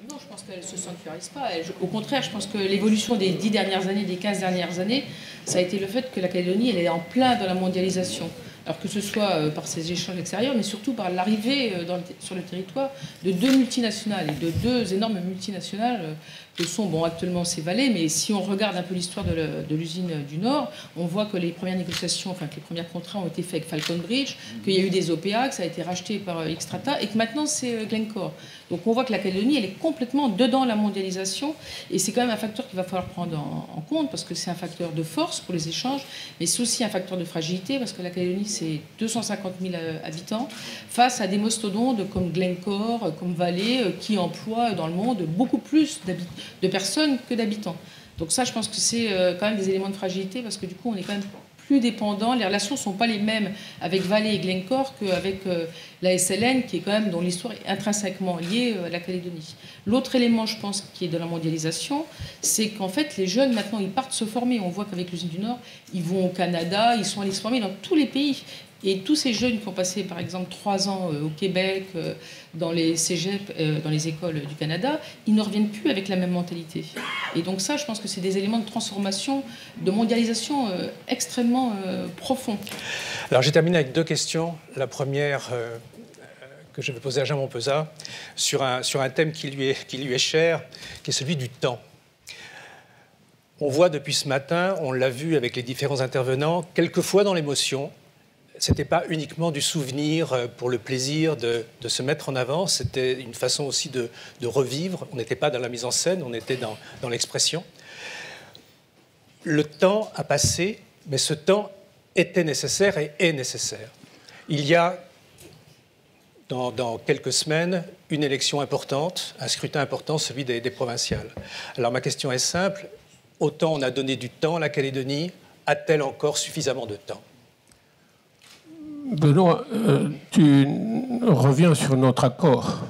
Non, je pense qu'elle ne se sanctuarise pas. Au contraire, je pense que l'évolution des 10 dernières années, des 15 dernières années, ça a été le fait que la Calédonie, elle est en plein dans la mondialisation. Alors que ce soit par ses échanges extérieurs, mais surtout par l'arrivée sur le territoire de 2 multinationales, et de 2 énormes multinationales que sont, bon, actuellement c'est Vale, mais si on regarde un peu l'histoire de l'usine du Nord, on voit que les premières négociations, enfin que les premiers contrats ont été faits avec Falcon Bridge, qu'il y a eu des OPA, que ça a été racheté par Xstrata, et que maintenant c'est Glencore. Donc on voit que la Calédonie, elle est complètement dedans la mondialisation, et c'est quand même un facteur qu'il va falloir prendre en compte, parce que c'est un facteur de force pour les échanges, mais c'est aussi un facteur de fragilité, parce que la Calédonie, c'est 250 000 habitants, face à des mastodontes comme Glencore, comme Vale, qui emploient dans le monde beaucoup plus de personnes que d'habitants. Donc ça, je pense que c'est quand même des éléments de fragilité, parce que du coup, on est quand même plus dépendant. Les relations ne sont pas les mêmes avec Vale et Glencore qu'avec la SLN, qui est quand même, dont l'histoire est intrinsèquement liée à la Calédonie. L'autre élément, je pense, qui est de la mondialisation, c'est qu'en fait, les jeunes, maintenant, ils partent se former. On voit qu'avec l'usine du Nord, ils vont au Canada, ils sont allés se former dans tous les pays. Et tous ces jeunes qui ont passé, par exemple, 3 ans au Québec, dans les cégep, dans les écoles du Canada, ils ne reviennent plus avec la même mentalité. Et donc ça, je pense que c'est des éléments de transformation, de mondialisation extrêmement profonds. Alors j'ai terminé avec 2 questions. La première que je vais poser à Jean Montpezat sur un thème qui lui est cher, qui est celui du temps. On voit depuis ce matin, on l'a vu avec les différents intervenants, quelquefois dans l'émotion. Ce n'était pas uniquement du souvenir pour le plaisir de se mettre en avant, c'était une façon aussi de revivre. On n'était pas dans la mise en scène, on était dans l'expression. Le temps a passé, mais ce temps était nécessaire et est nécessaire. Il y a, dans quelques semaines, une élection importante, un scrutin important, celui des provinciales. Alors ma question est simple, autant on a donné du temps à la Calédonie, a-t-elle encore suffisamment de temps ? Benoît, tu reviens sur notre accord.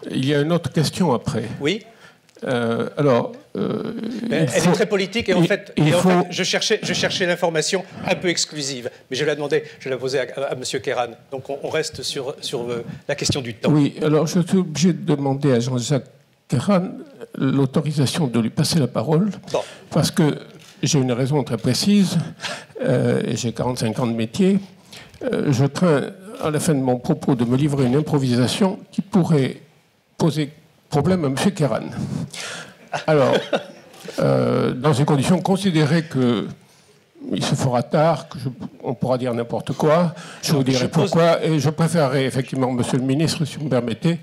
Il y a une autre question après. Oui. Elle est très politique et en fait, je cherchais l'information un peu exclusive, mais je la posais à M. Kéran. Donc on reste sur la question du temps. Oui, alors je suis obligé de demander à Jean-Jacques Kéran l'autorisation de lui passer la parole, parce que j'ai une raison très précise, et j'ai 45 ans de métier. Je crains, à la fin de mon propos, de me livrer une improvisation qui pourrait poser problème à M. Kéran. Alors, dans ces conditions, considérez qu'il se fera tard, on pourra dire n'importe quoi, je vous dirai pourquoi, et je préférerais effectivement, Monsieur le Ministre, si vous me permettez,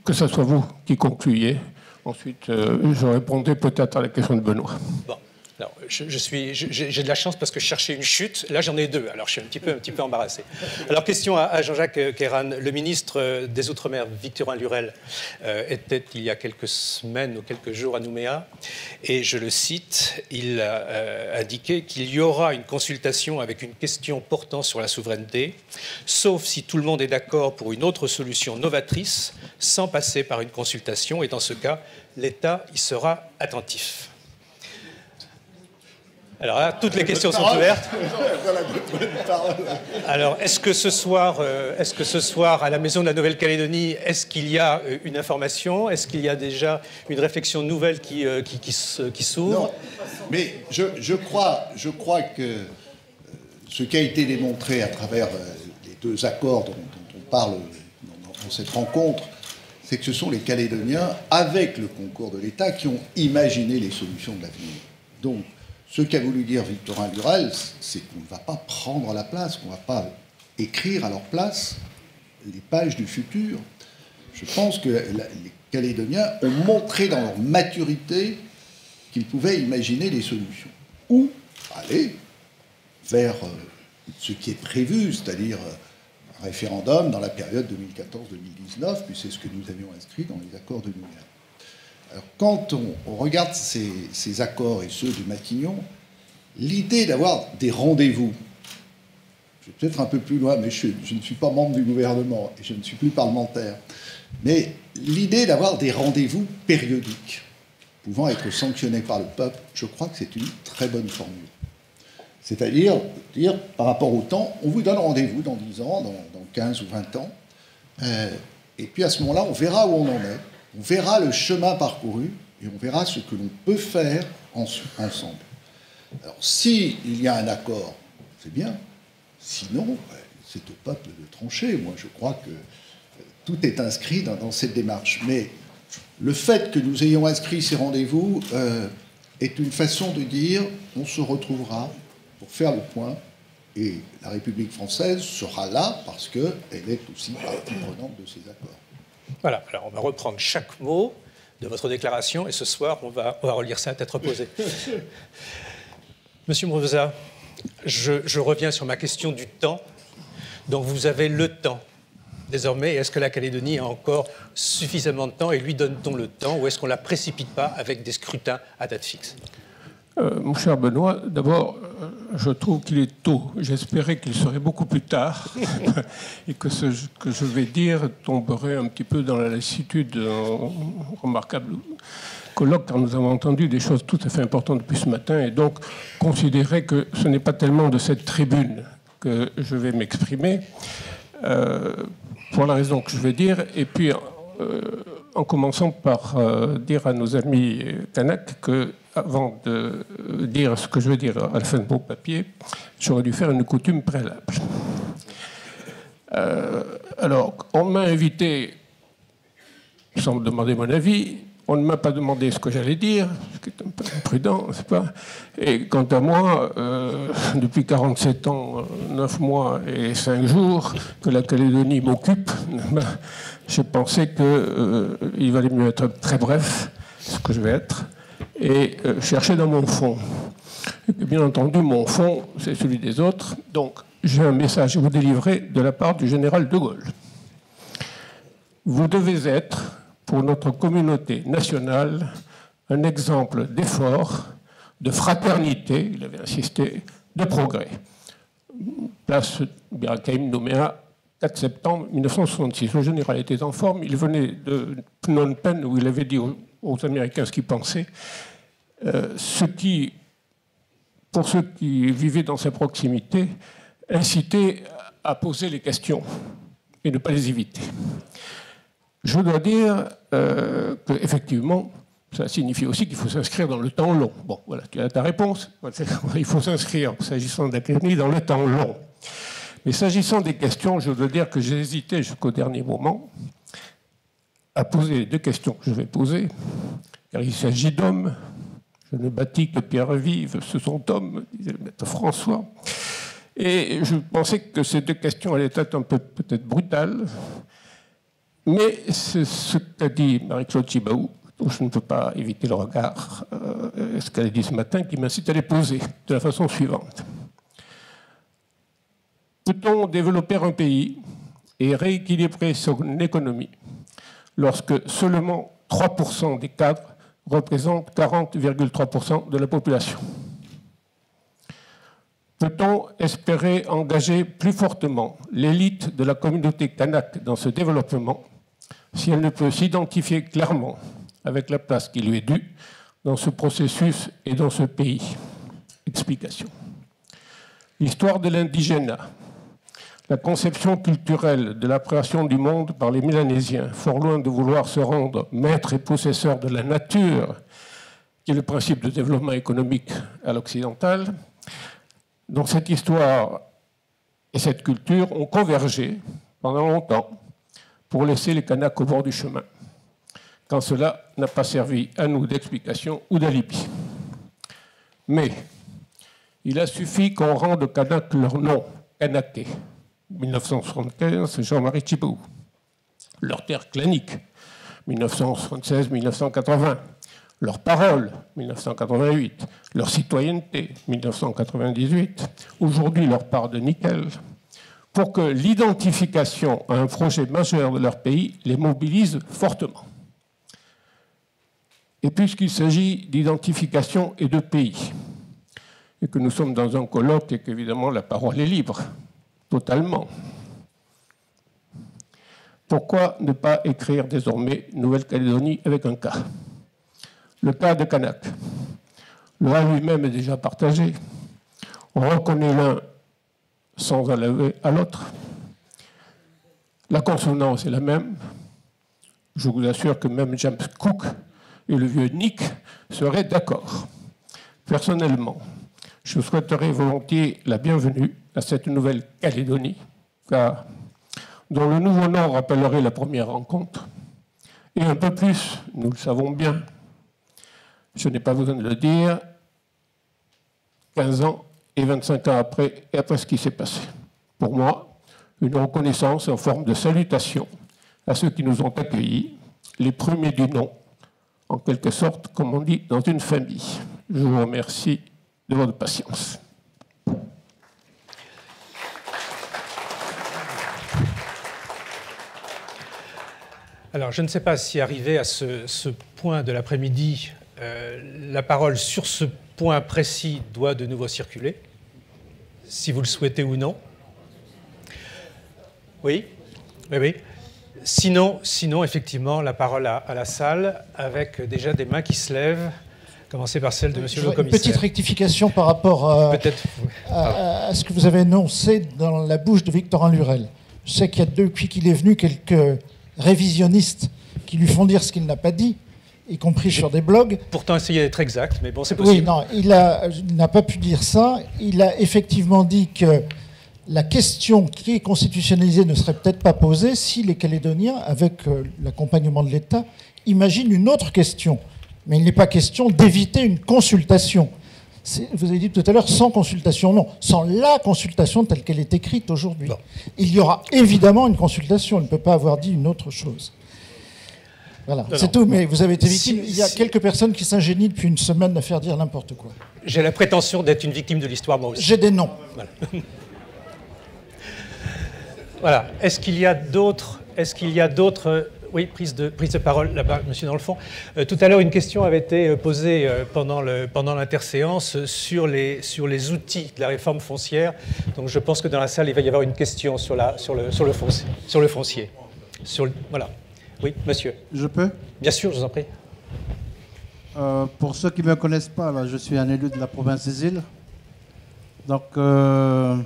que ce soit vous qui concluiez. Ensuite, je répondrai peut-être à la question de Benoît. Bon, alors, j'ai de la chance parce que je cherchais une chute. Là, j'en ai 2, alors je suis un petit peu embarrassé. Alors, question à Jean-Jacques Kéran. Le ministre des Outre-mer, Victorin Lurel, était il y a quelques semaines ou quelques jours à Nouméa. Et je le cite, il a indiqué qu'il y aura une consultation avec une question portant sur la souveraineté, sauf si tout le monde est d'accord pour une autre solution novatrice, sans passer par une consultation. Et dans ce cas, l'État y sera attentif. Alors là, toutes les questions sont ouvertes. Alors, est-ce que ce soir, à la Maison de la Nouvelle-Calédonie, est-ce qu'il y a une information? Est-ce qu'il y a déjà une réflexion nouvelle qui s'ouvre? Non, mais je crois que ce qui a été démontré à travers les 2 accords dont on parle dans cette rencontre, c'est que ce sont les Calédoniens, avec le concours de l'État, qui ont imaginé les solutions de l'avenir. Donc, ce qu'a voulu dire Victorin Lurel, c'est qu'on ne va pas prendre la place, qu'on ne va pas écrire à leur place les pages du futur. Je pense que les Calédoniens ont montré dans leur maturité qu'ils pouvaient imaginer des solutions. Ou aller vers ce qui est prévu, c'est-à-dire un référendum dans la période 2014-2019, puis c'est ce que nous avions inscrit dans les accords de Nouméa. Alors, quand on regarde ces accords et ceux de Matignon, l'idée d'avoir des rendez-vous, je vais peut-être un peu plus loin, mais je ne suis pas membre du gouvernement et je ne suis plus parlementaire, mais l'idée d'avoir des rendez-vous périodiques, pouvant être sanctionnés par le peuple, je crois que c'est une très bonne formule. C'est-à-dire, dire, par rapport au temps, on vous donne rendez-vous dans 10 ans, dans 15 ou 20 ans, et puis à ce moment-là, on verra où on en est. On verra le chemin parcouru et on verra ce que l'on peut faire ensemble. Alors, s'il y a un accord, c'est bien. Sinon, c'est au peuple de trancher. Moi, je crois que tout est inscrit dans cette démarche. Mais le fait que nous ayons inscrit ces rendez-vous est une façon de dire on se retrouvera pour faire le point. Et la République française sera là parce qu'elle est aussi partie prenante de ces accords. Voilà, alors on va reprendre chaque mot de votre déclaration et ce soir, on va relire ça à tête reposée. Monsieur Montpezat, je reviens sur ma question du temps. Donc vous avez le temps. Désormais, est-ce que la Calédonie a encore suffisamment de temps et lui donne-t-on le temps ou est-ce qu'on ne la précipite pas avec des scrutins à date fixe? Mon cher Benoît, d'abord, je trouve qu'il est tôt. J'espérais qu'il serait beaucoup plus tard et que ce que je vais dire tomberait un petit peu dans la lassitude remarquable. colloque, car nous avons entendu des choses tout à fait importantes depuis ce matin, et donc considérer que ce n'est pas tellement de cette tribune que je vais m'exprimer, pour la raison que je vais dire, et puis en commençant par dire à nos amis Kanak que, avant de dire ce que je veux dire à la fin de mon papier, j'aurais dû faire une coutume préalable. Alors, on m'a invité, sans me demander mon avis, on ne m'a pas demandé ce que j'allais dire, ce qui est un peu imprudent, n'est-ce pas? Et quant à moi, depuis 47 ans, 9 mois et 5 jours que la Calédonie m'occupe, j'ai pensé qu'il valait mieux être très bref, ce que je vais être, et chercher dans mon fond. Et bien entendu, mon fond, c'est celui des autres, donc j'ai un message à vous délivrer de la part du général de Gaulle. Vous devez être, pour notre communauté nationale, un exemple d'effort, de fraternité, il avait insisté, de progrès. Place Bir-Hakeim Nouméa, 4 septembre 1966. Le général était en forme, il venait de Phnom Penh où il avait dit aux Américains ce qu'il pensait, pour ceux qui vivaient dans sa proximité, inciter à poser les questions et ne pas les éviter. Je dois dire qu'effectivement, ça signifie aussi qu'il faut s'inscrire dans le temps long. Bon, voilà, tu as ta réponse. Il faut s'inscrire, s'agissant de la Calédonie, dans le temps long. Mais s'agissant des questions, je dois dire que j'ai hésité jusqu'au dernier moment à poser les 2 questions que je vais poser, car il s'agit d'hommes. Je ne bâtis que pierres vives, ce sont hommes, disait le maître François. Et je pensais que ces 2 questions allaient être un peu peut-être brutales, mais c'est ce qu'a dit Marie-Claude Tjibaou, dont je ne peux pas éviter le regard, ce qu'elle a dit ce matin, qui m'incite à les poser de la façon suivante. Peut-on développer un pays et rééquilibrer son économie lorsque seulement 3% des cadres représentent 40,3% de la population? Peut-on espérer engager plus fortement l'élite de la communauté kanak dans ce développement si elle ne peut s'identifier clairement avec la place qui lui est due dans ce processus et dans ce pays? Explication. L'histoire de l'indigénat, la conception culturelle de l'appréhension du monde par les Mélanésiens, fort loin de vouloir se rendre maîtres et possesseurs de la nature, qui est le principe de développement économique à l'occidental, dans cette histoire et cette culture ont convergé pendant longtemps pour laisser les Kanaks au bord du chemin, quand cela n'a pas servi à nous d'explication ou d'alibi. Mais il a suffi qu'on rende aux Kanaks leur nom, Kanaké, 1975, Jean-Marie Tjibaou. Leur terre clanique, 1976-1980. Leur parole, 1988. Leur citoyenneté, 1998. Aujourd'hui, leur part de nickel. Pour que l'identification à un projet majeur de leur pays les mobilise fortement. Et puisqu'il s'agit d'identification et de pays, et que nous sommes dans un colloque et qu'évidemment la parole est libre, totalement, pourquoi ne pas écrire désormais Nouvelle-Calédonie avec un K? Le cas de Kanak. Le A lui-même est déjà partagé. On reconnaît l'un sans enlever à l'autre. La consonance est la même. Je vous assure que même James Cook et le vieux Nick seraient d'accord. Personnellement, je souhaiterais volontiers la bienvenue à cette Nouvelle-Calédonie, dont le nouveau nom rappellerait la première rencontre. Et un peu plus, nous le savons bien, je n'ai pas besoin de le dire, 15 ans et 25 ans après, et après ce qui s'est passé. Pour moi, une reconnaissance en forme de salutation à ceux qui nous ont accueillis, les premiers du nom, en quelque sorte, comme on dit, dans une famille. Je vous remercie de votre patience. Alors, je ne sais pas si arrivé à ce point de l'après-midi, la parole sur ce point précis doit de nouveau circuler, si vous le souhaitez ou non. Oui, oui, oui. Sinon, effectivement, la parole à la salle, avec déjà des mains qui se lèvent. Commencer par celle de Monsieur le Commissaire. Une petite rectification par rapport à ce que vous avez énoncé dans la bouche de Victorin Lurel. Je sais qu'il y a depuis qu'il est venu quelques révisionnistes qui lui font dire ce qu'il n'a pas dit, y compris sur des blogs. Pourtant essayé d'être exact, mais bon, c'est possible. Oui, non, il n'a pas pu dire ça. Il a effectivement dit que la question qui est constitutionnalisée ne serait peut-être pas posée si les Calédoniens, avec l'accompagnement de l'État, imaginent une autre question. Mais il n'est pas question d'éviter une consultation. Vous avez dit tout à l'heure sans consultation, non, sans la consultation telle qu'elle est écrite aujourd'hui. Il y aura évidemment une consultation, il ne peut pas avoir dit une autre chose. Voilà, c'est tout, mais vous avez été victime. Il y a quelques personnes qui s'ingénient depuis une semaine à faire dire n'importe quoi. J'ai la prétention d'être une victime de l'histoire, moi aussi. J'ai des noms. Voilà. Voilà. Est-ce qu'il y a d'autres... Oui, prise de parole là-bas, monsieur dans le fond. Tout à l'heure, une question avait été posée pendant l'interséance sur les outils de la réforme foncière. Donc je pense que dans la salle, il va y avoir une question sur le foncier. Voilà. Oui, monsieur. Je peux? Bien sûr, je vous en prie. Pour ceux qui ne me connaissent pas, là, je suis un élu de la province des Îles. Donc, je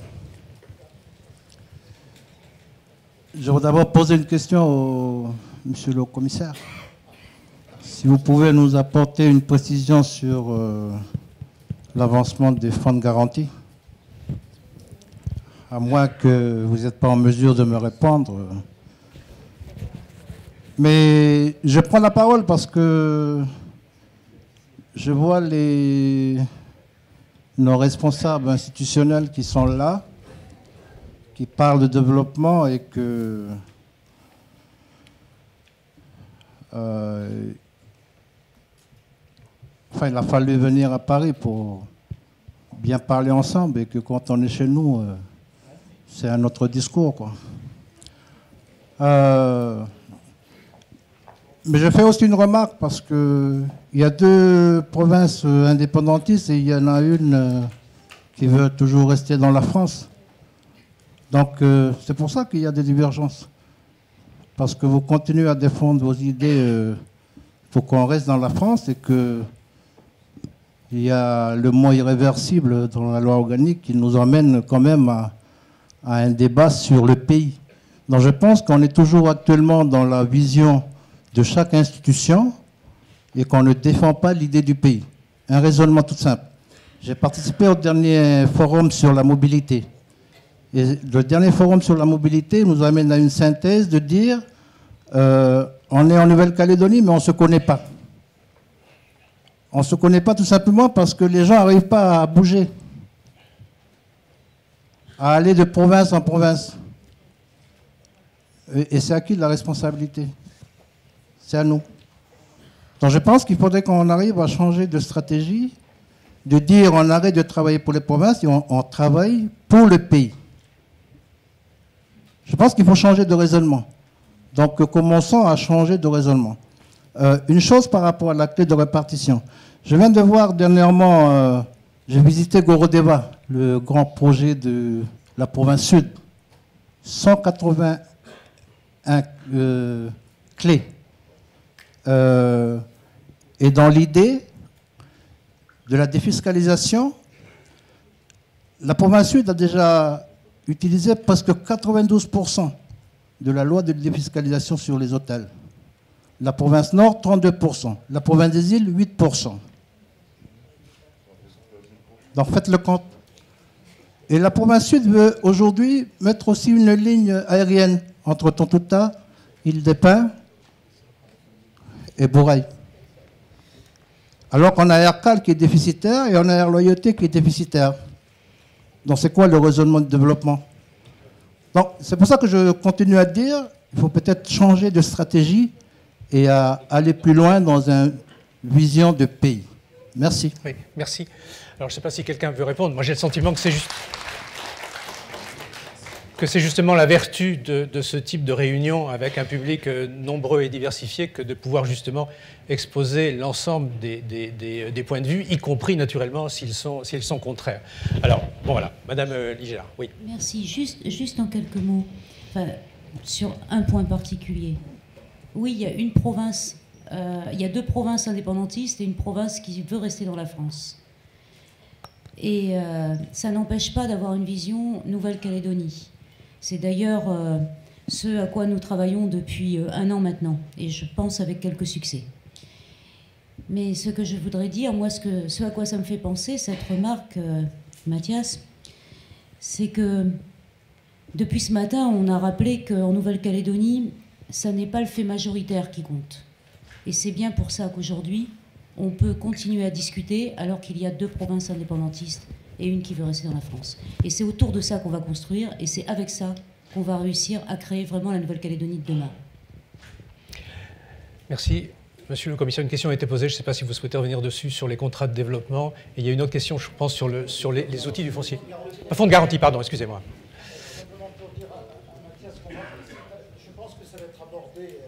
vais d'abord poser une question au monsieur le commissaire. Si vous pouvez nous apporter une précision sur l'avancement des fonds de garantie, à moins que vous n'êtes pas en mesure de me répondre. Mais je prends la parole parce que je vois nos responsables institutionnels qui sont là, qui parlent de développement et que il a fallu venir à Paris pour bien parler ensemble et que quand on est chez nous, c'est un autre discours, quoi. Mais je fais aussi une remarque parce qu'il y a deux provinces indépendantistes et il y en a une qui veut toujours rester dans la France. Donc c'est pour ça qu'il y a des divergences. Parce que vous continuez à défendre vos idées pour qu'on reste dans la France et qu'il y a le mot irréversible dans la loi organique qui nous emmène quand même à un débat sur le pays. Donc je pense qu'on est toujours actuellement dans la vision de chaque institution et qu'on ne défend pas l'idée du pays. Un raisonnement tout simple. J'ai participé au dernier forum sur la mobilité. Et le dernier forum sur la mobilité nous amène à une synthèse de dire on est en Nouvelle-Calédonie, mais on ne se connaît pas. On ne se connaît pas tout simplement parce que les gens n'arrivent pas à bouger, à aller de province en province. Et c'est à qui la responsabilité? C'est à nous. Donc je pense qu'il faudrait qu'on arrive à changer de stratégie, de dire on arrête de travailler pour les provinces et on travaille pour le pays. Je pense qu'il faut changer de raisonnement. Donc commençons à changer de raisonnement. Une chose par rapport à la clé de répartition. Je viens de voir dernièrement, j'ai visité Gorodeva, le grand projet de la province sud. 181 clés. Et dans l'idée de la défiscalisation, la province sud a déjà utilisé presque 92% de la loi de défiscalisation sur les hôtels. La province nord, 32%. La province des îles, 8%. Donc faites le compte. Et la province sud veut aujourd'hui mettre aussi une ligne aérienne entre Tontouta, Île-des-Pins et Bourail. Alors qu'on a Aircal qui est déficitaire et on a Air Loyauté qui est déficitaire. Donc c'est quoi le raisonnement de développement? Donc c'est pour ça que je continue à dire qu'il faut peut-être changer de stratégie et à aller plus loin dans une vision de pays. Merci. Oui, merci. Alors je ne sais pas si quelqu'un veut répondre. Moi j'ai le sentiment que c'est justement la vertu de ce type de réunion avec un public nombreux et diversifié que de pouvoir justement exposer l'ensemble des points de vue, y compris naturellement s'ils sont contraires. Alors, bon voilà, Madame Ligéard, oui. Merci. Juste en quelques mots. Enfin, sur un point particulier. Oui, il y a une province, il y a 2 provinces indépendantistes et une province qui veut rester dans la France. Et ça n'empêche pas d'avoir une vision Nouvelle-Calédonie. C'est d'ailleurs ce à quoi nous travaillons depuis 1 an maintenant, et je pense avec quelques succès. Mais ce que je voudrais dire, moi, ce à quoi ça me fait penser, cette remarque, Mathias, c'est que depuis ce matin, on a rappelé qu'en Nouvelle-Calédonie, ça n'est pas le fait majoritaire qui compte. Et c'est bien pour ça qu'aujourd'hui, on peut continuer à discuter alors qu'il y a 2 provinces indépendantistes et une qui veut rester dans la France. Et c'est autour de ça qu'on va construire, et c'est avec ça qu'on va réussir à créer vraiment la Nouvelle-Calédonie de demain. Merci. Monsieur le commissaire, une question a été posée, je ne sais pas si vous souhaitez revenir dessus, sur les contrats de développement. Et il y a une autre question, je pense, sur les outils du foncier. Un fonds de garantie, pardon, excusez-moi. Simplement pour dire à Mathias, je pense que ça va être abordé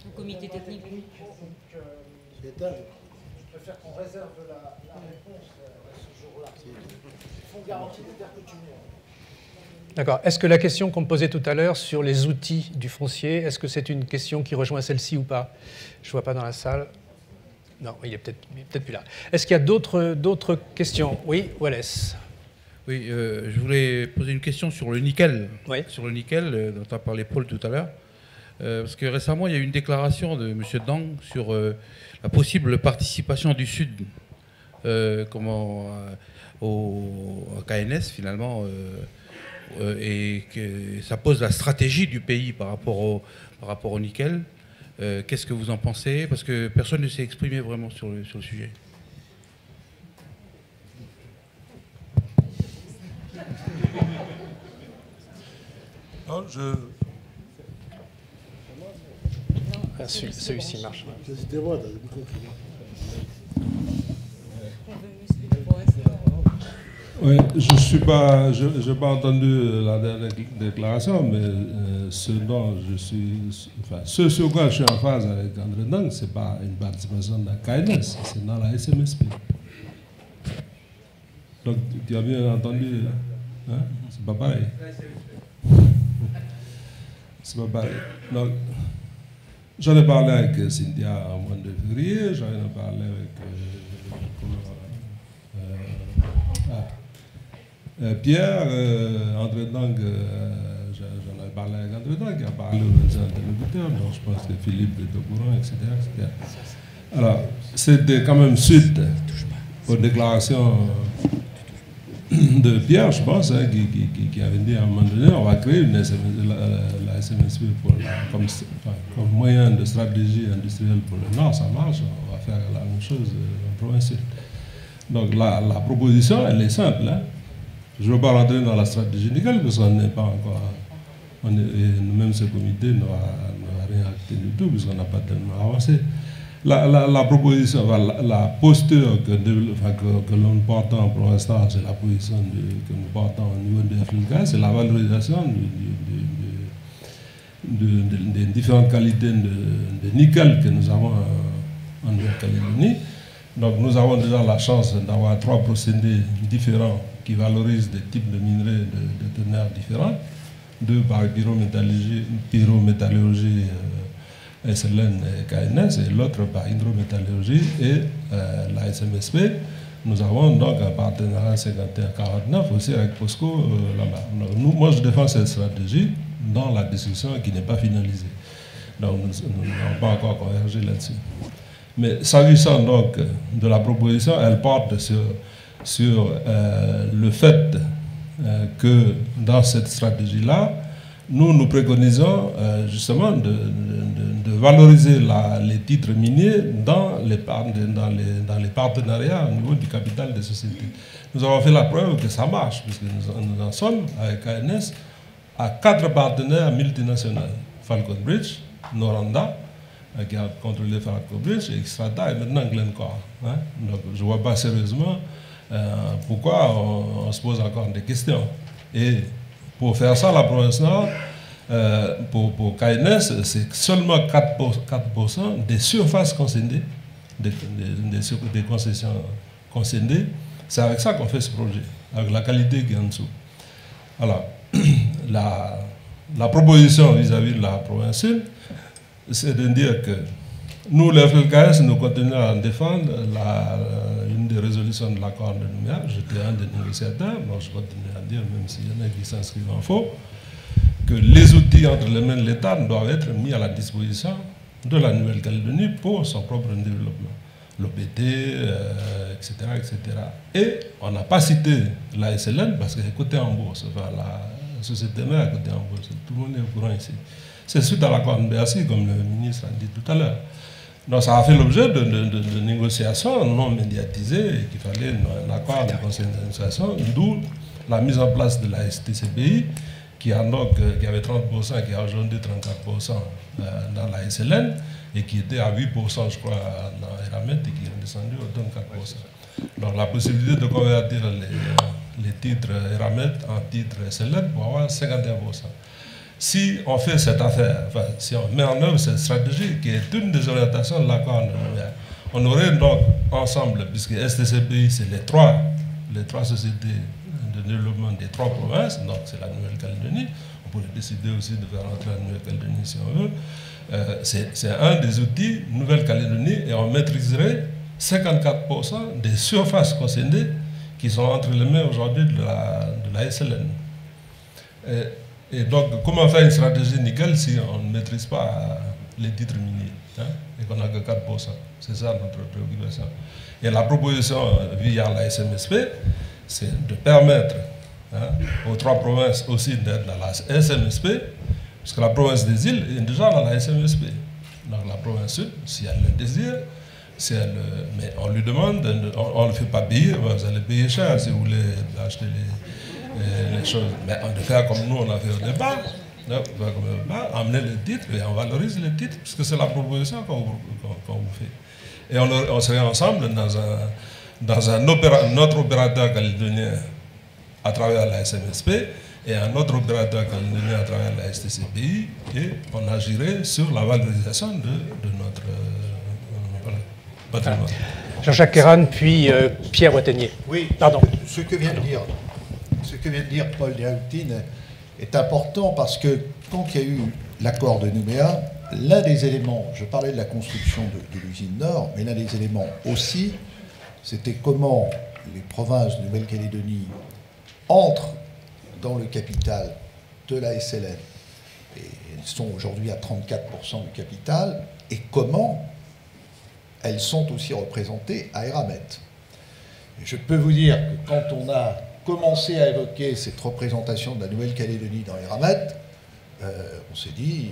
au comité technique. Je préfère qu'on réserve la réponse à ce jour-là. Fonds de garantie des terres coutumières. D'accord. Est-ce que la question qu'on me posait tout à l'heure sur les outils du foncier, est-ce que c'est une question qui rejoint celle-ci ou pas? Je ne vois pas dans la salle. Non, il est peut-être plus là. Est-ce qu'il y a d'autres questions? Oui, Wallace. Oui, je voulais poser une question sur le nickel. Oui. Sur le nickel, dont a parlé Paul tout à l'heure. Parce que récemment, il y a eu une déclaration de M. Dang sur la possible participation du Sud au KNS, finalement. Et que ça pose la stratégie du pays par rapport au nickel. Qu'est-ce que vous en pensez? Parce que personne ne s'est exprimé vraiment sur le sujet. Non, celui-ci marche. Oui, je n'ai pas entendu la dernière déclaration, mais ce dont je suis, enfin, ce sur quoi je suis en phase avec André Dang, ce n'est pas une participation dans la KNS, c'est dans la SMSP. Donc, tu as bien entendu, hein? C'est pas pareil. C'est pas pareil. Donc, j'en ai parlé avec Cynthia au mois de février, j'en ai parlé avec Pierre, André Dang, j'en ai parlé avec André Dang, qui a parlé aux interlocuteurs, donc je pense que Philippe est au courant, etc. Alors, c'était quand même suite aux déclarations de Pierre, je pense, hein, qui avait dit à un moment donné, on va créer la SMSP comme moyen de stratégie industrielle pour le Nord, ça marche, on va faire la même chose en province. Donc la proposition, elle est simple. Hein. Je ne veux pas rentrer dans la stratégie nickel, parce qu'on n'est pas encore... Nous-mêmes, ce comité n'aura rien acté du tout, puisqu'on n'a pas tellement avancé. La proposition, la posture que l'on porte pour l'instant, c'est la position que nous portons au niveau de FLK, c'est la valorisation des différentes qualités de nickel que nous avons en Nouvelle-Calédonie. Donc nous avons déjà la chance d'avoir 3 procédés différents qui valorisent des types de minerais de teneurs différentes, 2 par pyrométallurgie SLN et KNS, et l'autre par hydrométallurgie et la SMSP. Nous avons donc un partenariat 51-49 aussi avec POSCO là-bas. Moi, je défends cette stratégie dans la discussion qui n'est pas finalisée. Donc, nous n'avons pas encore convergé là-dessus. Mais s'agissant donc de la proposition, elle porte sur le fait que dans cette stratégie-là, nous préconisons justement de valoriser les titres miniers dans les partenariats au niveau du capital des sociétés. Nous avons fait la preuve que ça marche, puisque nous en sommes, avec KNS, à 4 partenaires multinationaux. Falcon Bridge, Noranda, qui a contrôlé Falcon Bridge, et Xstrata, et maintenant Glencore. Hein? Donc je ne vois pas sérieusement pourquoi on se pose encore des questions. Et pour faire ça, la province Nord, pour KNS, c'est seulement 4% des surfaces concédées, des concessions concédées. C'est avec ça qu'on fait ce projet, avec la qualité qui est en dessous. Alors, la proposition vis-à-vis de la province sud, c'est de dire que nous, les FLKS, nous continuons à défendre une des résolutions de l'accord de Nouméa. J'étais un des négociateurs, donc je continue à dire, même s'il y en a qui s'inscrivent en faux, que les outils entre les mains de l'État doivent être mis à la disposition de la Nouvelle-Calédonie pour son propre développement. L'OPT, etc., etc. Et on n'a pas cité la SLN parce qu'elle est cotée en bourse. Enfin, la société mère est cotée en bourse. Tout le monde est au courant ici. C'est suite à l'accord de Bercy, comme le ministre a dit tout à l'heure. Donc ça a fait l'objet de négociations non médiatisées et qu'il fallait un accord du conseil d'administration, d'où la mise en place de la STCPI qui avait 30%, qui a aujourd'hui 34% dans la SLN et qui était à 8%, je crois, dans Eramet et qui est descendu à 24%. Donc la possibilité de convertir les titres Eramet en titres SLN pour avoir 51%. Si on fait cette affaire, enfin, si on met en œuvre cette stratégie qui est une des orientations de l'accord, on aurait donc ensemble, puisque STCPI, c'est les trois sociétés de développement des trois provinces, donc c'est la Nouvelle-Calédonie, on pourrait décider aussi de faire entrer la Nouvelle-Calédonie si on veut, c'est un des outils Nouvelle-Calédonie et on maîtriserait 54% des surfaces concernées qui sont entre les mains aujourd'hui de la SLN. Et donc, comment faire une stratégie nickel si on ne maîtrise pas les titres miniers et qu'on n'a que 4%? C'est ça notre préoccupation. Et la proposition via la SMSP, c'est de permettre aux trois provinces aussi d'être dans la SMSP, parce que la province des îles est déjà dans la SMSP. Donc la province sud, si elle le désire, mais on lui demande, on ne le fait pas payer, vous allez payer cher si vous voulez acheter les choses. Mais on le fait comme nous on a fait au départ, amener les titres et on valorise les titres, parce que c'est la proposition qu'on vous fait. Et on serait ensemble dans un autre opérateur calédonien à travers la SMSP et un autre opérateur calédonien à travers la STCPI, et on agirait sur la valorisation de notre patrimoine. Jean-Jacques Kéran, puis Pierre Watenier. Oui, pardon. Ce que vient de dire Paul Déhautine est important parce que quand il y a eu l'accord de Nouméa, l'un des éléments, je parlais de la construction de l'usine Nord, mais l'un des éléments aussi, c'était comment les provinces de Nouvelle-Calédonie entrent dans le capital de la SLN. Et elles sont aujourd'hui à 34% du capital, et comment elles sont aussi représentées à Eramet. Et je peux vous dire que quand on a commencé à évoquer cette représentation de la Nouvelle-Calédonie dans Eramet, on s'est dit,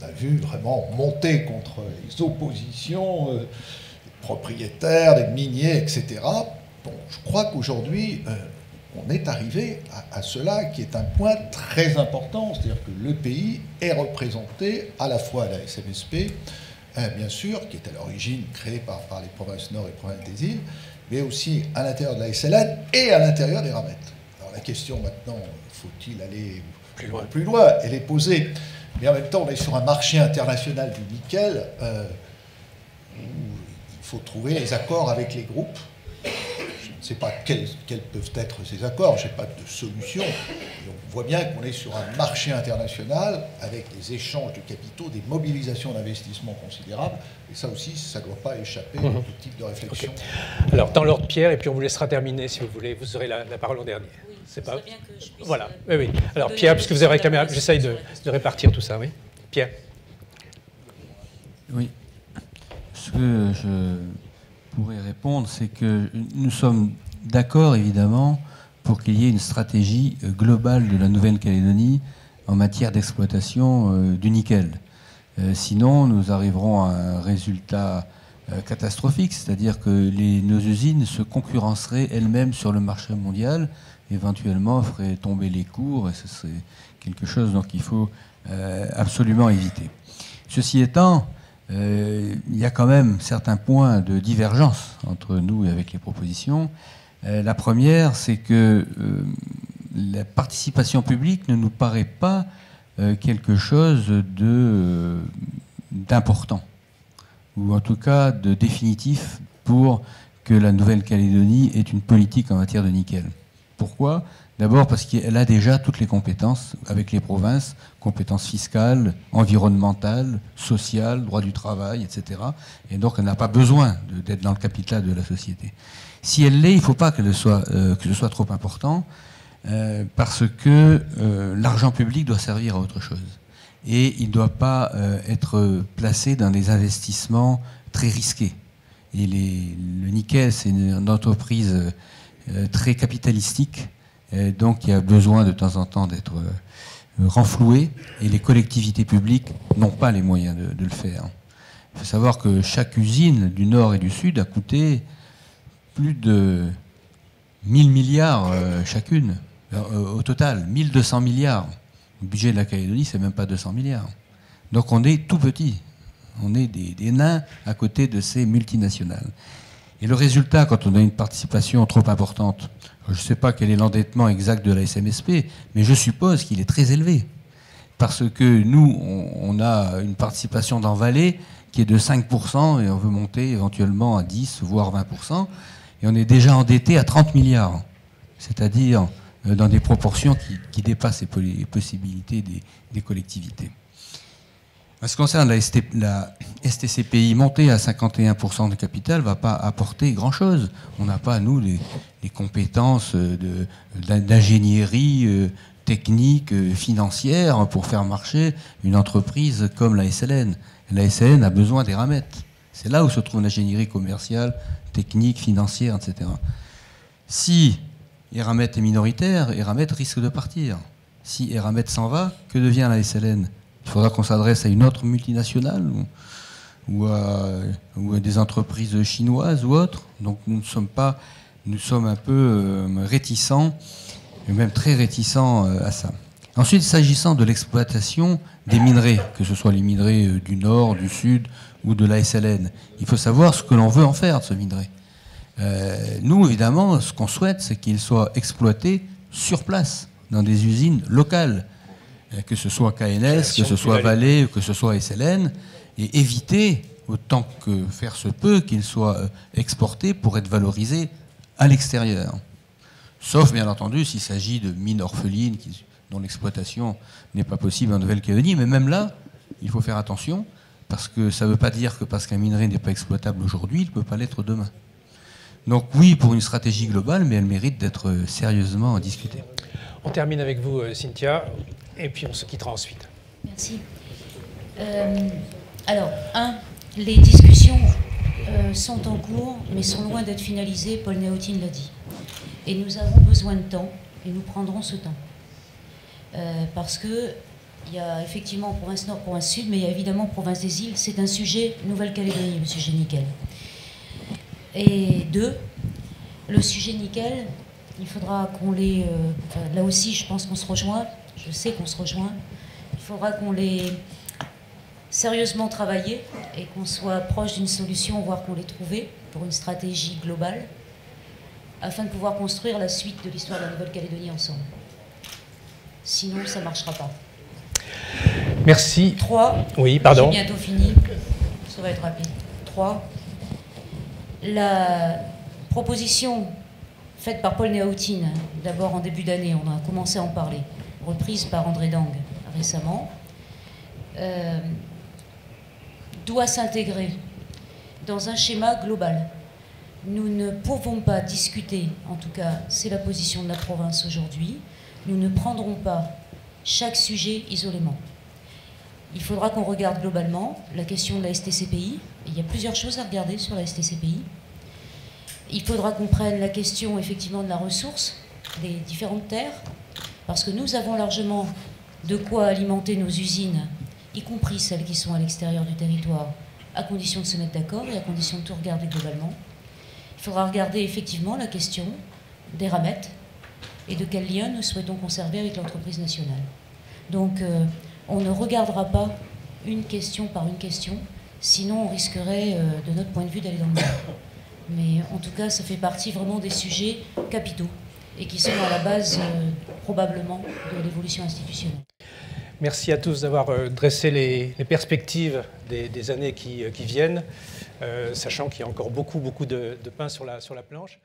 on a vu vraiment monter contre les oppositions, des propriétaires, des miniers, etc. Bon, je crois qu'aujourd'hui, on est arrivé à cela qui est un point très important, c'est-à-dire que le pays est représenté à la fois à la SMSP, bien sûr, qui est à l'origine créée par les provinces nord et provinces des îles, mais aussi à l'intérieur de la SLN et à l'intérieur des Eramet. Alors la question maintenant, faut-il aller plus loin, elle est posée. Mais en même temps, on est sur un marché international du nickel où il faut trouver les accords avec les groupes. Je ne sais pas quels peuvent être ces accords, je n'ai pas de solution. Et on voit bien qu'on est sur un marché international avec des échanges de capitaux, des mobilisations d'investissements considérables. Et ça aussi, ça ne doit pas échapper à tout type de réflexion. Okay. Alors, dans l'ordre Pierre, et puis on vous laissera terminer si vous voulez. Vous aurez la parole en dernier. Oui, c'est pas bien que je puisse. Voilà. Oui. Alors, Pierre, puisque vous avez réclamé, j'essaye de répartir tout ça. Oui. Pierre. Oui. Ce que je pourrais répondre, c'est que nous sommes d'accord, évidemment, pour qu'il y ait une stratégie globale de la Nouvelle-Calédonie en matière d'exploitation du nickel. Sinon, nous arriverons à un résultat catastrophique, c'est-à-dire que nos usines se concurrenceraient elles-mêmes sur le marché mondial, éventuellement feraient tomber les cours, et ce serait quelque chose donc il faut absolument éviter. Ceci étant, il y a quand même certains points de divergence entre nous et avec les propositions. La première, c'est que la participation publique ne nous paraît pas quelque chose d'important, ou en tout cas de définitif pour que la Nouvelle-Calédonie ait une politique en matière de nickel. Pourquoi ? D'abord parce qu'elle a déjà toutes les compétences avec les provinces, compétences fiscales, environnementales, sociales, droit du travail, etc. Et donc elle n'a pas besoin d'être dans le capital de la société. Si elle l'est, il ne faut pas que ce soit trop important, parce que l'argent public doit servir à autre chose. Et il ne doit pas être placé dans des investissements très risqués. Et le nickel, c'est une entreprise très capitalistique, donc il y a besoin de temps en temps d'être renfloué, et les collectivités publiques n'ont pas les moyens de le faire. Il faut savoir que chaque usine du Nord et du Sud a coûté plus de 1000 milliards chacune, au total, 1200 milliards. Le budget de la Calédonie, c'est même pas 200 milliards. Donc on est tout petit. On est des nains à côté de ces multinationales. Et le résultat, quand on a une participation trop importante, je ne sais pas quel est l'endettement exact de la SMSP, mais je suppose qu'il est très élevé. Parce que nous, on a une participation dans Valais qui est de 5%, et on veut monter éventuellement à 10, voire 20%, et on est déjà endetté à 30 milliards. C'est-à-dire dans des proportions qui dépassent les possibilités des collectivités. En ce qui concerne la STCPI, montée à 51% de capital ne va pas apporter grand-chose. On n'a pas, nous, les compétences d'ingénierie technique, financière, pour faire marcher une entreprise comme la SLN. La SLN a besoin des ramettes. C'est là où se trouve l'ingénierie commerciale, technique, financière, etc. Si Eramet est minoritaire, Eramet risque de partir. Si Eramet s'en va, que devient la SLN? Il faudra qu'on s'adresse à une autre multinationale ou à des entreprises chinoises ou autres. Donc nous sommes un peu réticents, et même très réticents à ça. Ensuite, s'agissant de l'exploitation des minerais, que ce soit les minerais du Nord, du Sud ou de la SLN, il faut savoir ce que l'on veut en faire de ce minerai. Nous, évidemment, ce qu'on souhaite, c'est qu'il soit exploité sur place, dans des usines locales, que ce soit KNS, que ce soit Valais, que ce soit SLN, et éviter, autant que faire se peut, qu'il soit exporté pour être valorisé à l'extérieur. Sauf, bien entendu, s'il s'agit de mines orphelines dont l'exploitation n'est pas possible en Nouvelle-Calédonie. Mais même là, il faut faire attention, parce que ça ne veut pas dire que parce qu'un minerai n'est pas exploitable aujourd'hui, il ne peut pas l'être demain. Donc oui, pour une stratégie globale, mais elle mérite d'être sérieusement discutée. On termine avec vous, Cynthia, et puis on se quittera ensuite. Merci. Alors, les discussions sont en cours, mais sont loin d'être finalisées, Paul Néotine l'a dit. Et nous avons besoin de temps, et nous prendrons ce temps. Parce qu'il y a effectivement province Nord, province Sud, mais il y a évidemment province des îles. C'est un sujet Nouvelle-Calédonie, le sujet nickel. Et le sujet nickel, il faudra qu'on les... là aussi, je pense qu'on se rejoint. Je sais qu'on se rejoint. Il faudra qu'on les sérieusement travailler et qu'on soit proche d'une solution, voire qu'on les trouve pour une stratégie globale, afin de pouvoir construire la suite de l'histoire de la Nouvelle-Calédonie ensemble. Sinon, ça ne marchera pas. Merci. 3. Oui, pardon. J'ai bientôt fini. Ça va être rapide. 3. La proposition faite par Paul Néotine, d'abord en début d'année, on a commencé à en parler, reprise par André Dang récemment, doit s'intégrer dans un schéma global. Nous ne pouvons pas discuter, en tout cas c'est la position de la province aujourd'hui, nous ne prendrons pas chaque sujet isolément. Il faudra qu'on regarde globalement la question de la STCPI. Il y a plusieurs choses à regarder sur la STCPI. Il faudra qu'on prenne la question effectivement de la ressource des différentes terres, parce que nous avons largement de quoi alimenter nos usines, y compris celles qui sont à l'extérieur du territoire, à condition de se mettre d'accord et à condition de tout regarder globalement. Il faudra regarder effectivement la question des ramettes et de quel lien nous souhaitons conserver avec l'entreprise nationale. Donc on ne regardera pas une question par une question, sinon on risquerait de notre point de vue d'aller dans le mur. Mais en tout cas, ça fait partie vraiment des sujets capitaux et qui sont à la base probablement de l'évolution institutionnelle. Merci à tous d'avoir dressé les perspectives des années qui viennent, sachant qu'il y a encore beaucoup de pain sur la planche.